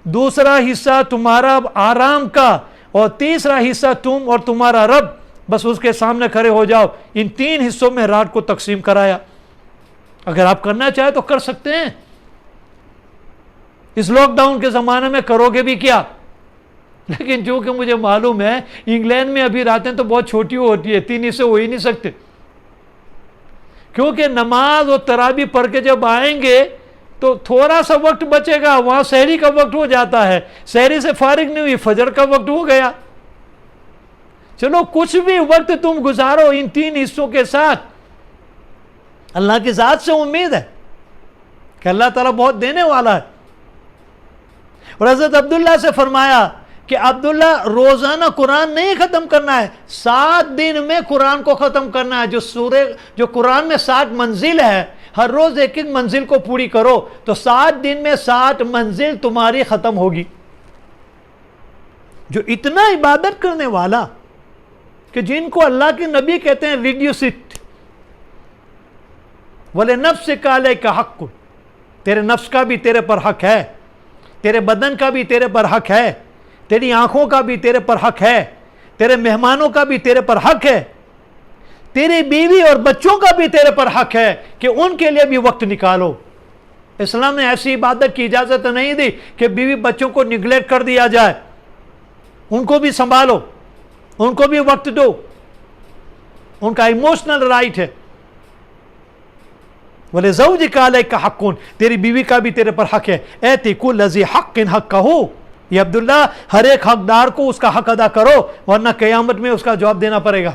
دوسرا حصہ تمہارا آرام کا, اور تیسرا حصہ تم اور تمہارا رب, بس اس کے سامنے کھڑے ہو جاؤ. ان 3 حصوں میں رات کو تقسیم کرایا. اگر آپ کرنا چاہیں تو کر سکتے ہیں, اس لاک ڈاؤن کے زمانے میں کرو گے بھی کیا. لیکن چونکہ مجھے معلوم ہے انگلینڈ میں ابھی راتیں تو بہت چھوٹی ہوتی ہے, 3 حصے ہو ہی نہیں سکتے, کیونکہ نماز اور تراویح پڑھ کے جب آئیں گے تو تھوڑا سا وقت بچے گا, وہاں سحری کا وقت ہو جاتا ہے, سحری سے فارغ نہیں ہوئی, فجر کا وقت ہو گیا. چلو کچھ بھی وقت تم گزارو ان 3 حصوں کے ساتھ, اللہ کی ذات سے امید ہے کہ اللہ تعالیٰ بہت دینے والا ہے. اور حضرت عبداللہ سے فرمایا کہ عبداللہ روزانہ قرآن نہیں ختم کرنا ہے, 7 دن میں قرآن کو ختم کرنا ہے. جو قرآن میں 7 منزل ہے, ہر روز ایک منزل کو پوری کرو تو 7 دن میں 7 منزل تمہاری ختم ہوگی. جو اتنا عبادت کرنے والا کہ جن کو اللہ کے نبی کہتے ہیں ریڈیوس اٹ, وَلِنَفْسِكَ عَلَيْكَ حَقٌّ, تیرے نفس کا بھی تیرے پر حق ہے, تیرے بدن کا بھی تیرے پر حق ہے, تیری آنکھوں کا بھی تیرے پر حق ہے, تیرے مہمانوں کا بھی تیرے پر حق ہے, تیری بیوی اور بچوں کا بھی تیرے پر حق ہے کہ ان کے لیے بھی وقت نکالو. اسلام نے ایسی عبادت کی اجازت نہیں دی کہ بیوی بچوں کو نگلیکٹ کر دیا جائے, ان کو بھی سنبھالو, ان کو بھی وقت دو, ان کا ایموشنل رائٹ ہے. وَلِزَوْجِكَ عَلَيْكَ حَقٌّ، تیری بیوی کا بھی تیرے پر حق ہے. اَیْتِ كُلَّ ذِی حَقٍّ حَقَّهُ، یہ عبداللہ ہر ایک حقدار کو اس کا حق ادا کرو، ورنہ قیامت میں اس کا جواب دینا پڑے گا.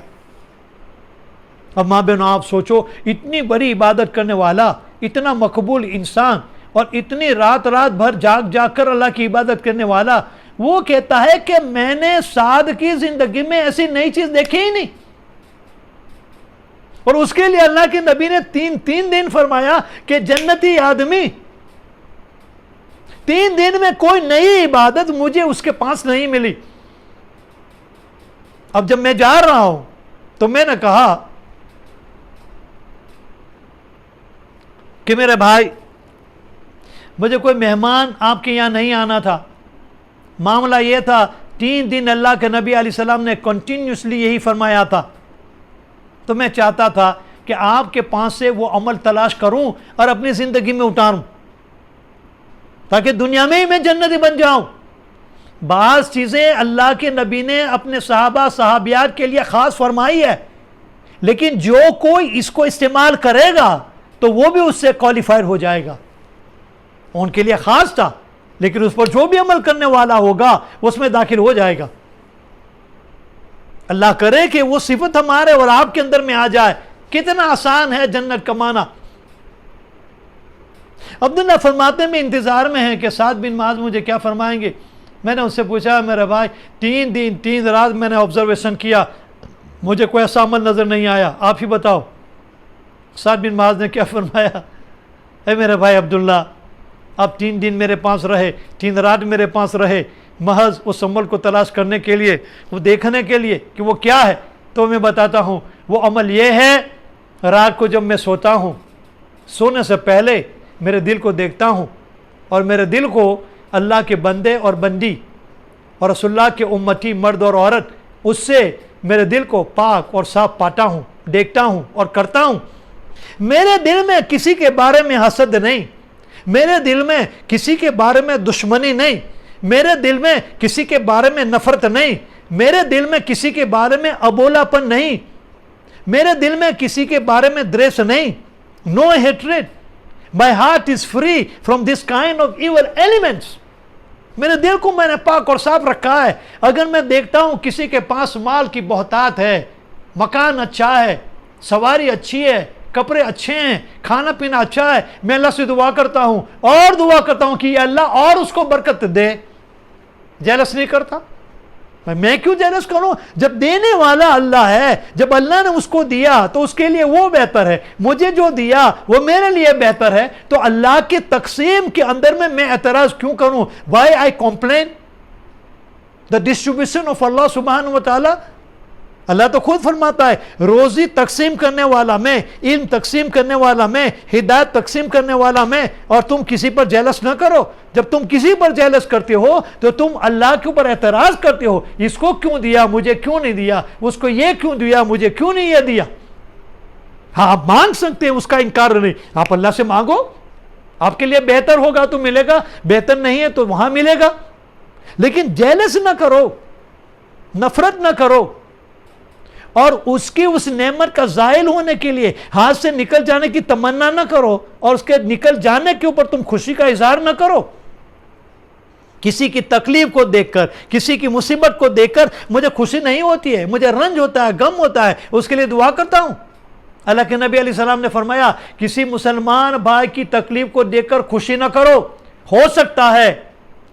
اب ماں بہنوں آپ سوچو، اتنی بڑی عبادت کرنے والا، اتنا مقبول انسان، اور اتنی رات بھر جاگ کر اللہ کی عبادت کرنے والا، وہ کہتا ہے کہ میں نے سعد کی زندگی میں ایسی نئی چیز دیکھی ہی نہیں. اور اس کے لیے اللہ کے نبی نے تین دن فرمایا کہ جنتی آدمی 3 دن میں کوئی نئی عبادت مجھے اس کے پاس نہیں ملی. اب جب میں جا رہا ہوں تو میں نے کہا کہ میرے بھائی، مجھے کوئی مہمان آپ کے یہاں نہیں آنا تھا. معاملہ یہ تھا 3 دن اللہ کے نبی علیہ السلام نے کنٹینیوسلی یہی فرمایا تھا. تو میں چاہتا تھا کہ آپ کے پاس سے وہ عمل تلاش کروں اور اپنی زندگی میں اتاروں، تاکہ دنیا میں ہی میں جنتی بن جاؤں. بعض چیزیں اللہ کے نبی نے اپنے صحابہ صحابیات کے لیے خاص فرمائی ہے، لیکن جو کوئی اس کو استعمال کرے گا تو وہ بھی اس سے کوالیفائر ہو جائے گا. ان کے لیے خاص تھا، لیکن اس پر جو بھی عمل کرنے والا ہوگا اس میں داخل ہو جائے گا. اللہ کرے کہ وہ صفت ہمارے اور آپ کے اندر میں آ جائے. کتنا آسان ہے جنت کمانا. عبداللہ فرماتے میں انتظار میں ہیں کہ سعد بن معاذ مجھے کیا فرمائیں گے. میں نے ان سے پوچھا، میرے بھائی 3 دن 3 رات میں نے آبزرویشن کیا، مجھے کوئی ایسا عمل نظر نہیں آیا، آپ ہی بتاؤ. سعد بن معاذ نے کیا فرمایا، اے میرے بھائی عبداللہ، آپ 3 دن میرے پاس رہے، 3 رات میرے پاس رہے، محض اس عمل کو تلاش کرنے کے لیے، وہ دیکھنے کے لیے کہ وہ کیا ہے. تو میں بتاتا ہوں، وہ عمل یہ ہے، رات کو جب میں سوتا ہوں، سونے سے پہلے میرے دل کو دیکھتا ہوں، اور میرے دل کو اللہ کے بندے اور بندی اور رسول اللہ کے امتی مرد اور عورت، اس سے میرے دل کو پاک اور صاف پاتا ہوں، دیکھتا ہوں اور کرتا ہوں. میرے دل میں کسی کے بارے میں حسد نہیں، میرے دل میں کسی کے بارے میں دشمنی نہیں، میرے دل میں کسی کے بارے میں نفرت نہیں، میرے دل میں کسی کے بارے میں ابولا پن نہیں، میرے دل میں کسی کے بارے میں دریس نہیں. نو hatred. My heart is free from this kind of evil elements. میرے دل کو میں نے پاک اور صاف رکھا ہے. اگر میں دیکھتا ہوں کسی کے پاس مال کی بہتات ہے، مکان اچھا ہے، سواری اچھی ہے، کپڑے اچھے ہیں، کھانا پینا اچھا ہے، میں اللہ سے دعا کرتا ہوں اور دعا کرتا ہوں کہ اللہ اور اس کو برکت دے. جیلس نہیں کرتا. میں کیوں جیلس کروں جب دینے والا اللہ ہے. جب اللہ نے اس کو دیا تو اس کے لیے وہ بہتر ہے، مجھے جو دیا وہ میرے لیے بہتر ہے. تو اللہ کی تقسیم کے اندر میں اعتراض کیوں کروں؟ Why I complain? The distribution of Allah subhanahu wa ta'ala. اللہ تو خود فرماتا ہے، روزی تقسیم کرنے والا میں، علم تقسیم کرنے والا میں، ہدایت تقسیم کرنے والا میں، اور تم کسی پر جیلس نہ کرو. جب تم کسی پر جیلس کرتے ہو تو تم اللہ کے اوپر اعتراض کرتے ہو، اس کو کیوں دیا، مجھے کیوں نہیں دیا، اس کو یہ کیوں دیا، مجھے کیوں نہیں یہ دیا. ہاں آپ مانگ سکتے ہیں، اس کا انکار نہیں. آپ اللہ سے مانگو، آپ کے لیے بہتر ہوگا تو ملے گا، بہتر نہیں ہے تو وہاں ملے گا. لیکن جیلس نہ کرو، نفرت نہ کرو، اور اس کی اس نعمت کا زائل ہونے کے لیے ہاتھ سے نکل جانے کی تمنا نہ کرو، اور اس کے نکل جانے کے اوپر تم خوشی کا اظہار نہ کرو. کسی کی تکلیف کو دیکھ کر، کسی کی مصیبت کو دیکھ کر مجھے خوشی نہیں ہوتی ہے، مجھے رنج ہوتا ہے، غم ہوتا ہے، اس کے لیے دعا کرتا ہوں. اللہ کے نبی علیہ السلام نے فرمایا، کسی مسلمان بھائی کی تکلیف کو دیکھ کر خوشی نہ کرو. ہو سکتا ہے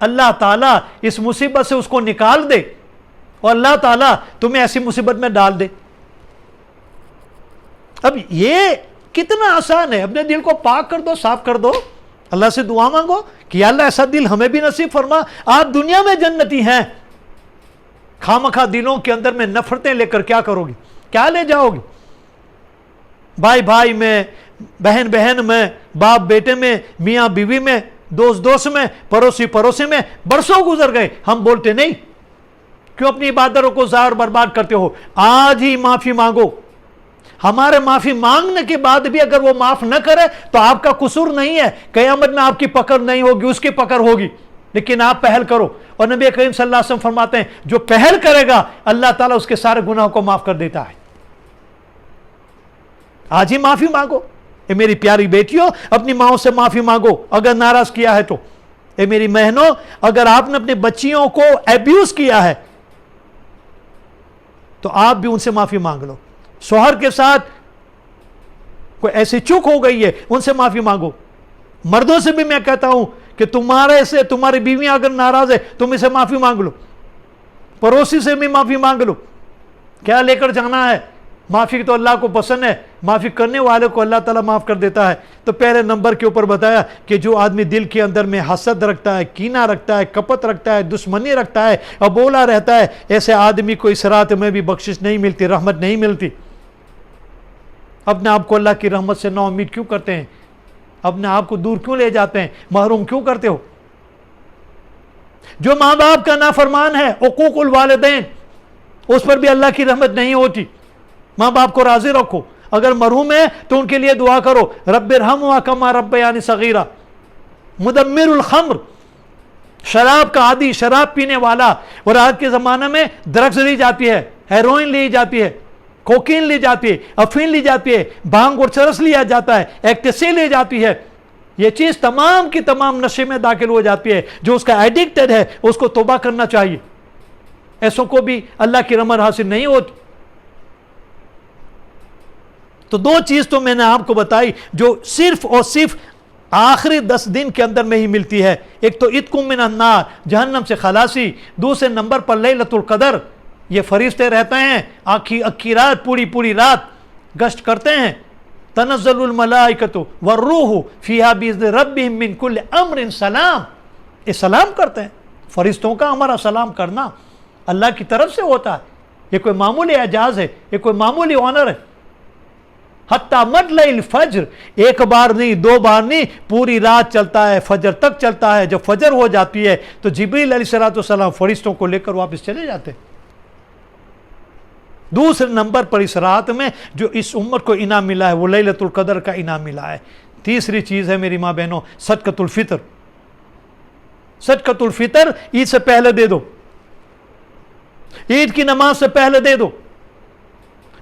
اللہ تعالیٰ اس مصیبت سے اس کو نکال دے، اور اللہ تعالیٰ تمہیں ایسی مصیبت میں ڈال دے. اب یہ کتنا آسان ہے. اپنے دل کو پاک کر دو، صاف کر دو، اللہ سے دعا مانگو کہ یا اللہ ایسا دل ہمیں بھی نصیب فرما. آپ دنیا میں جنتی ہیں، خامخواہ دلوں کے اندر میں نفرتیں لے کر کیا کرو گی، کیا لے جاؤ گی؟ بھائی بھائی میں، بہن بہن میں، باپ بیٹے میں، میاں بیوی میں، دوست میں، پڑوسی میں برسوں گزر گئے، ہم بولتے نہیں. کیوں اپنی عبادتوں کو ضائع اور برباد کرتے ہو؟ آج ہی معافی مانگو. ہمارے معافی مانگنے کے بعد بھی اگر وہ معاف نہ کرے تو آپ کا قصور نہیں ہے. قیامت میں آپ کی پکڑ نہیں ہوگی، اس کی پکڑ ہوگی. لیکن آپ پہل کرو. اور نبی کریم صلی اللہ علیہ وسلم فرماتے ہیں، جو پہل کرے گا اللہ تعالیٰ اس کے سارے گناہوں کو معاف کر دیتا ہے. آج ہی معافی مانگو. اے میری پیاری بیٹیوں اپنی ماؤں سے معافی مانگو اگر ناراض کیا ہے تو. اے میری بہنوں اگر آپ نے اپنے بچیوں کو ایبیوز کیا ہے تو آپ بھی ان سے معافی مانگ لو. شوہر کے ساتھ کوئی ایسی چوک ہو گئی ہے ان سے معافی مانگو. مردوں سے بھی میں کہتا ہوں کہ تمہاری بیویاں اگر ناراض ہے تم اسے معافی مانگ لو. پڑوسی سے بھی معافی مانگ لو. کیا لے کر جانا ہے؟ معافی تو اللہ کو پسند ہے, معافی کرنے والے کو اللہ تعالیٰ معاف کر دیتا ہے. تو پہلے نمبر کے اوپر بتایا کہ جو آدمی دل کے اندر میں حسد رکھتا ہے, کینہ رکھتا ہے, کپت رکھتا ہے, دشمنی رکھتا ہے, ابولا رہتا ہے, ایسے آدمی کو اس رات میں بھی بخشش نہیں ملتی, رحمت نہیں ملتی. اپنے آپ کو اللہ کی رحمت سے نا امید کیوں کرتے ہیں؟ اپنے آپ کو دور کیوں لے جاتے ہیں؟ محروم کیوں کرتے ہو؟ جو ماں باپ کا نافرمان ہے, حقوق الوالدین, اس پر بھی اللہ کی رحمت نہیں ہوتی. ماں باپ کو راضی رکھو. اگر مرحوم ہے تو ان کے لیے دعا کرو, رب ارحمہما کما ربیانی صغیرہ. مدمر الخمر, شراب کا عادی, شراب پینے والا, اور آج کے زمانے میں ڈرگز لی جاتی ہے, ہیروئن لی جاتی ہے, کوکین لی جاتی ہے, افین لی جاتی ہے, بھانگ اور چرس لیا جاتا ہے, ایکٹیسی لی جاتی ہے. یہ چیز تمام کی تمام نشے میں داخل ہو جاتی ہے. جو اس کا ایڈکٹڈ ہے اس کو توبہ کرنا چاہیے. ایسوں کو بھی اللہ کی رحمت حاصل نہیں ہوتی. تو دو چیز تو میں نے آپ کو بتائی جو صرف اور صرف آخری 10 دن کے اندر میں ہی ملتی ہے. ایک تو عتق من النار, جہنم سے خلاصی. دوسرے نمبر پر لیلۃ القدر, یہ فرشتے رہتے ہیں اکھی رات, پوری رات گشت کرتے ہیں. تنزل الملائکۃ والروح فیہا باذن ربہم من کل امر سلام. یہ سلام کرتے ہیں. فرشتوں کا ہمارا سلام کرنا اللہ کی طرف سے ہوتا ہے. یہ کوئی معمولی اعجاز ہے, یہ کوئی معمولی آنر ہے. حتیٰ مطلع الفجر, ایک بار نہیں, 2 بار نہیں, پوری رات چلتا ہے, فجر تک چلتا ہے. جب فجر ہو جاتی ہے تو جبریل علیہ السلام فرشتوں کو لے کر واپس چلے جاتے ہیں. دوسرے نمبر پر اس رات میں جو اس امت کو انعام ملا ہے وہ لیلۃ القدر کا انعام ملا ہے. تیسری چیز ہے میری ماں بہنوں, صدقۃ الفطر. صدقۃ الفطر عید سے پہلے دے دو, عید کی نماز سے پہلے دے دو.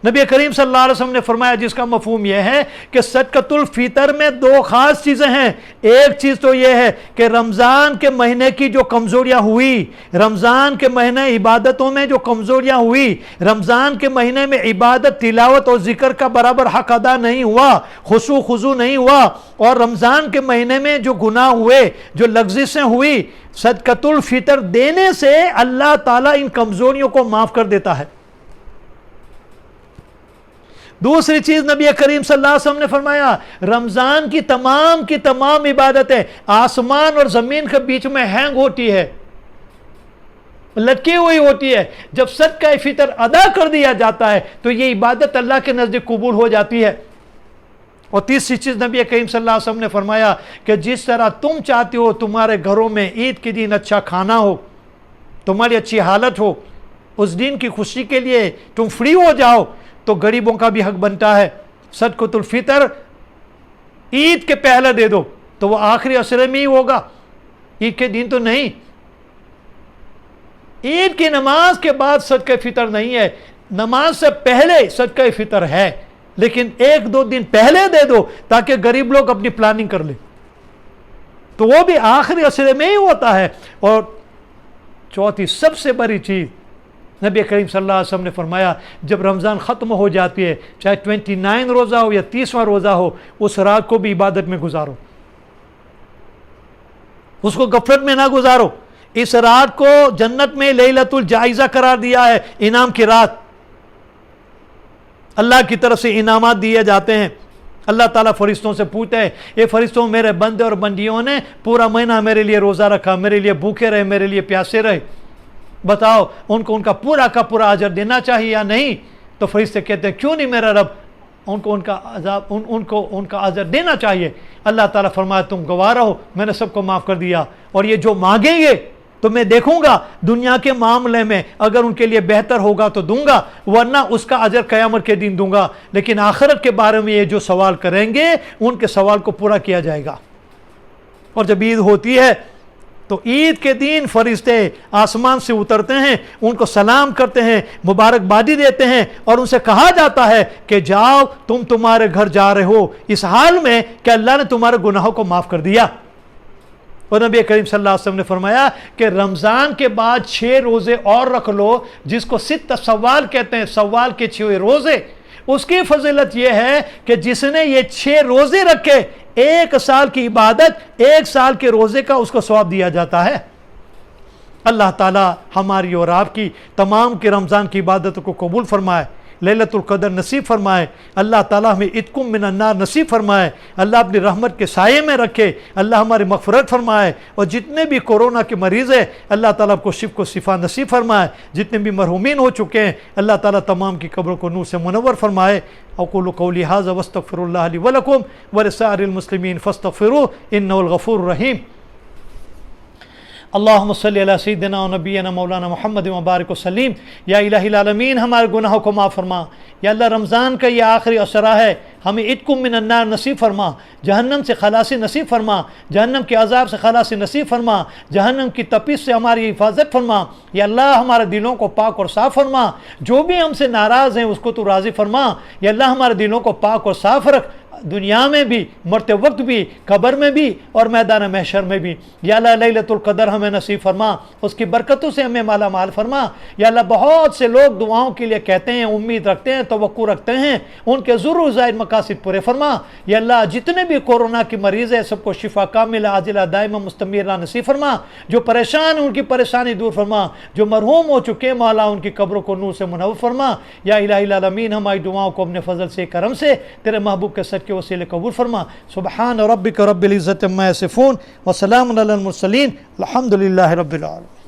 نبی کریم صلی اللہ علیہ وسلم نے فرمایا, جس کا مفہوم یہ ہے کہ صدقۃ الفطر میں 2 خاص چیزیں ہیں. ایک چیز تو یہ ہے کہ رمضان کے مہینے کی جو کمزوریاں ہوئی, رمضان کے مہینے عبادتوں میں جو کمزوریاں ہوئی, رمضان کے مہینے میں عبادت, تلاوت اور ذکر کا برابر حق ادا نہیں ہوا, خشوع خضوع نہیں ہوا, اور رمضان کے مہینے میں جو گناہ ہوئے, جو لغزشیں ہوئی, صدقۃ الفطر دینے سے اللہ تعالیٰ ان کمزوریوں کو معاف کر دیتا ہے. دوسری چیز نبی کریم صلی اللہ علیہ وسلم نے فرمایا, رمضان کی تمام عبادتیں آسمان اور زمین کے بیچ میں ہینگ ہوتی ہے, لٹکی ہوئی ہوتی ہے. جب صدقہ فطر ادا کر دیا جاتا ہے تو یہ عبادت اللہ کے نزدیک قبول ہو جاتی ہے. اور تیسری چیز نبی کریم صلی اللہ علیہ وسلم نے فرمایا کہ جس طرح تم چاہتے ہو تمہارے گھروں میں عید کے دن اچھا کھانا ہو, تمہاری اچھی حالت ہو, اس دن کی خوشی کے لیے تم فری ہو جاؤ, تو غریبوں کا بھی حق بنتا ہے. صدقۃ الفطر عید کے پہلے دے دو تو وہ آخری عشرے میں ہی ہوگا, عید کے دن تو نہیں. عید کی نماز کے بعد صدقہ فطر نہیں ہے, نماز سے پہلے صدقہ فطر ہے, لیکن 1-2 دن پہلے دے دو تاکہ غریب لوگ اپنی پلاننگ کر لیں, تو وہ بھی آخری عشرے میں ہی ہوتا ہے. اور چوتھی سب سے بڑی چیز نبی کریم صلی اللہ علیہ وسلم نے فرمایا, جب رمضان ختم ہو جاتی ہے, چاہے 29 روزہ ہو یا 30واں روزہ ہو, اس رات کو بھی عبادت میں گزارو, اس کو غفلت میں نہ گزارو. اس رات کو جنت میں لیلۃ الجائزہ قرار دیا ہے, انعام کی رات. اللہ کی طرف سے انعامات دیے جاتے ہیں. اللہ تعالیٰ فرشتوں سے پوچھتے ہیں, یہ فرشتوں میرے بندے اور بندیوں نے پورا مہینہ میرے لیے روزہ رکھا, میرے لیے بھوکے رہے, میرے لیے پیاسے رہے, بتاؤ ان کو ان کا پورا کا پورا اجر دینا چاہیے یا نہیں؟ تو فرشتے کہتے ہیں کیوں نہیں میرا رب, ان کو ان کا اجر دینا چاہیے. اللہ تعالیٰ فرمایا تم گواہ رہو, میں نے سب کو معاف کر دیا, اور یہ جو مانگیں گے تو میں دیکھوں گا, دنیا کے معاملے میں اگر ان کے لیے بہتر ہوگا تو دوں گا, ورنہ اس کا اجر قیامت کے دن دوں گا. لیکن آخرت کے بارے میں یہ جو سوال کریں گے ان کے سوال کو پورا کیا جائے گا. اور جب عید ہوتی ہے تو عید کے دن فرشتے آسمان سے اترتے ہیں، ان کو سلام کرتے ہیں، مبارکبادی دیتے ہیں، اور ان سے کہا جاتا ہے کہ جاؤ تم تمہارے گھر جا رہے ہو اس حال میں کہ اللہ نے تمہارے گناہوں کو معاف کر دیا۔ اور نبی کریم صلی اللہ علیہ وسلم نے فرمایا کہ رمضان کے بعد 6 روزے اور رکھ لو، جس کو 6 سوال کہتے ہیں، سوال کے 6 روزے۔ اس کی فضیلت یہ ہے کہ جس نے یہ 6 روزے رکھے، 1 سال کی عبادت 1 سال کے روزے کا اس کو ثواب دیا جاتا ہے۔ اللہ تعالی ہماری اور آپ کی تمام کی رمضان کی عبادتوں کو قبول فرمائے، لیلۃ القدر نصیب فرمائے، اللہ تعالیٰ ہمیں عتق من النار نصیب فرمائے، اللہ اپنی رحمت کے سائے میں رکھے، اللہ ہماری مغفرت فرمائے، اور جتنے بھی کورونا کے مریض ہیں اللہ تعالیٰ کو شفا نصیب فرمائے، جتنے بھی مرحومین ہو چکے ہیں اللہ تعالیٰ تمام کی قبروں کو نور سے منور فرمائے۔ اقول قولی ھذا واستغفر اللہ لی ولکم ولسائر المسلمین فاستغفروہ انہ الغفور الرحیم۔ اللہم صلی علی سیدنا و نبینا مولانا محمد مبارک وسلیم۔ یا الہی العالمین ہمارے گناہوں کو معاف فرما، یا اللہ رمضان کا یہ آخری عشرہ ہے، ہمیں عتق من النار نصیب فرما، جہنم سے خلاصی نصیب فرما، جہنم کے عذاب سے خلاصی نصیب فرما، جہنم کی تپش سے ہماری حفاظت فرما، یا اللہ ہمارے دلوں کو پاک اور صاف فرما، جو بھی ہم سے ناراض ہیں اس کو تو راضی فرما، یا اللہ ہمارے دلوں کو پاک اور صاف رکھ، دنیا میں بھی، مرتے وقت بھی، قبر میں بھی، اور میدان محشر میں بھی۔ یا اللہ لیلۃ القدر ہمیں نصیب فرما، اس کی برکتوں سے ہمیں مالا مال فرما۔ یا اللہ بہت سے لوگ دعاؤں کے لیے کہتے ہیں، امید رکھتے ہیں، توقع رکھتے ہیں، ان کے ضرور زائد مقاصد پورے فرما۔ یا اللہ جتنے بھی کورونا کی مریض ہیں سب کو شفا کاملہ عاجلہ دائمہ مستمرہ نصیب فرما، جو پریشان ہیں ان کی پریشانی دور فرما، جو مرحوم ہو چکے ہیں مولا ان کی قبروں کو نور سے منور فرما۔ یا الہی العالمین ہماری دعاؤں کو اپنے فضل سے کرم سے تیرے محبوب کے صدقے وسیلے قبول فرما۔ سبحان ربک رب العزت عما یصفون وسلام علی المرسلین الحمد للہ رب العالمین۔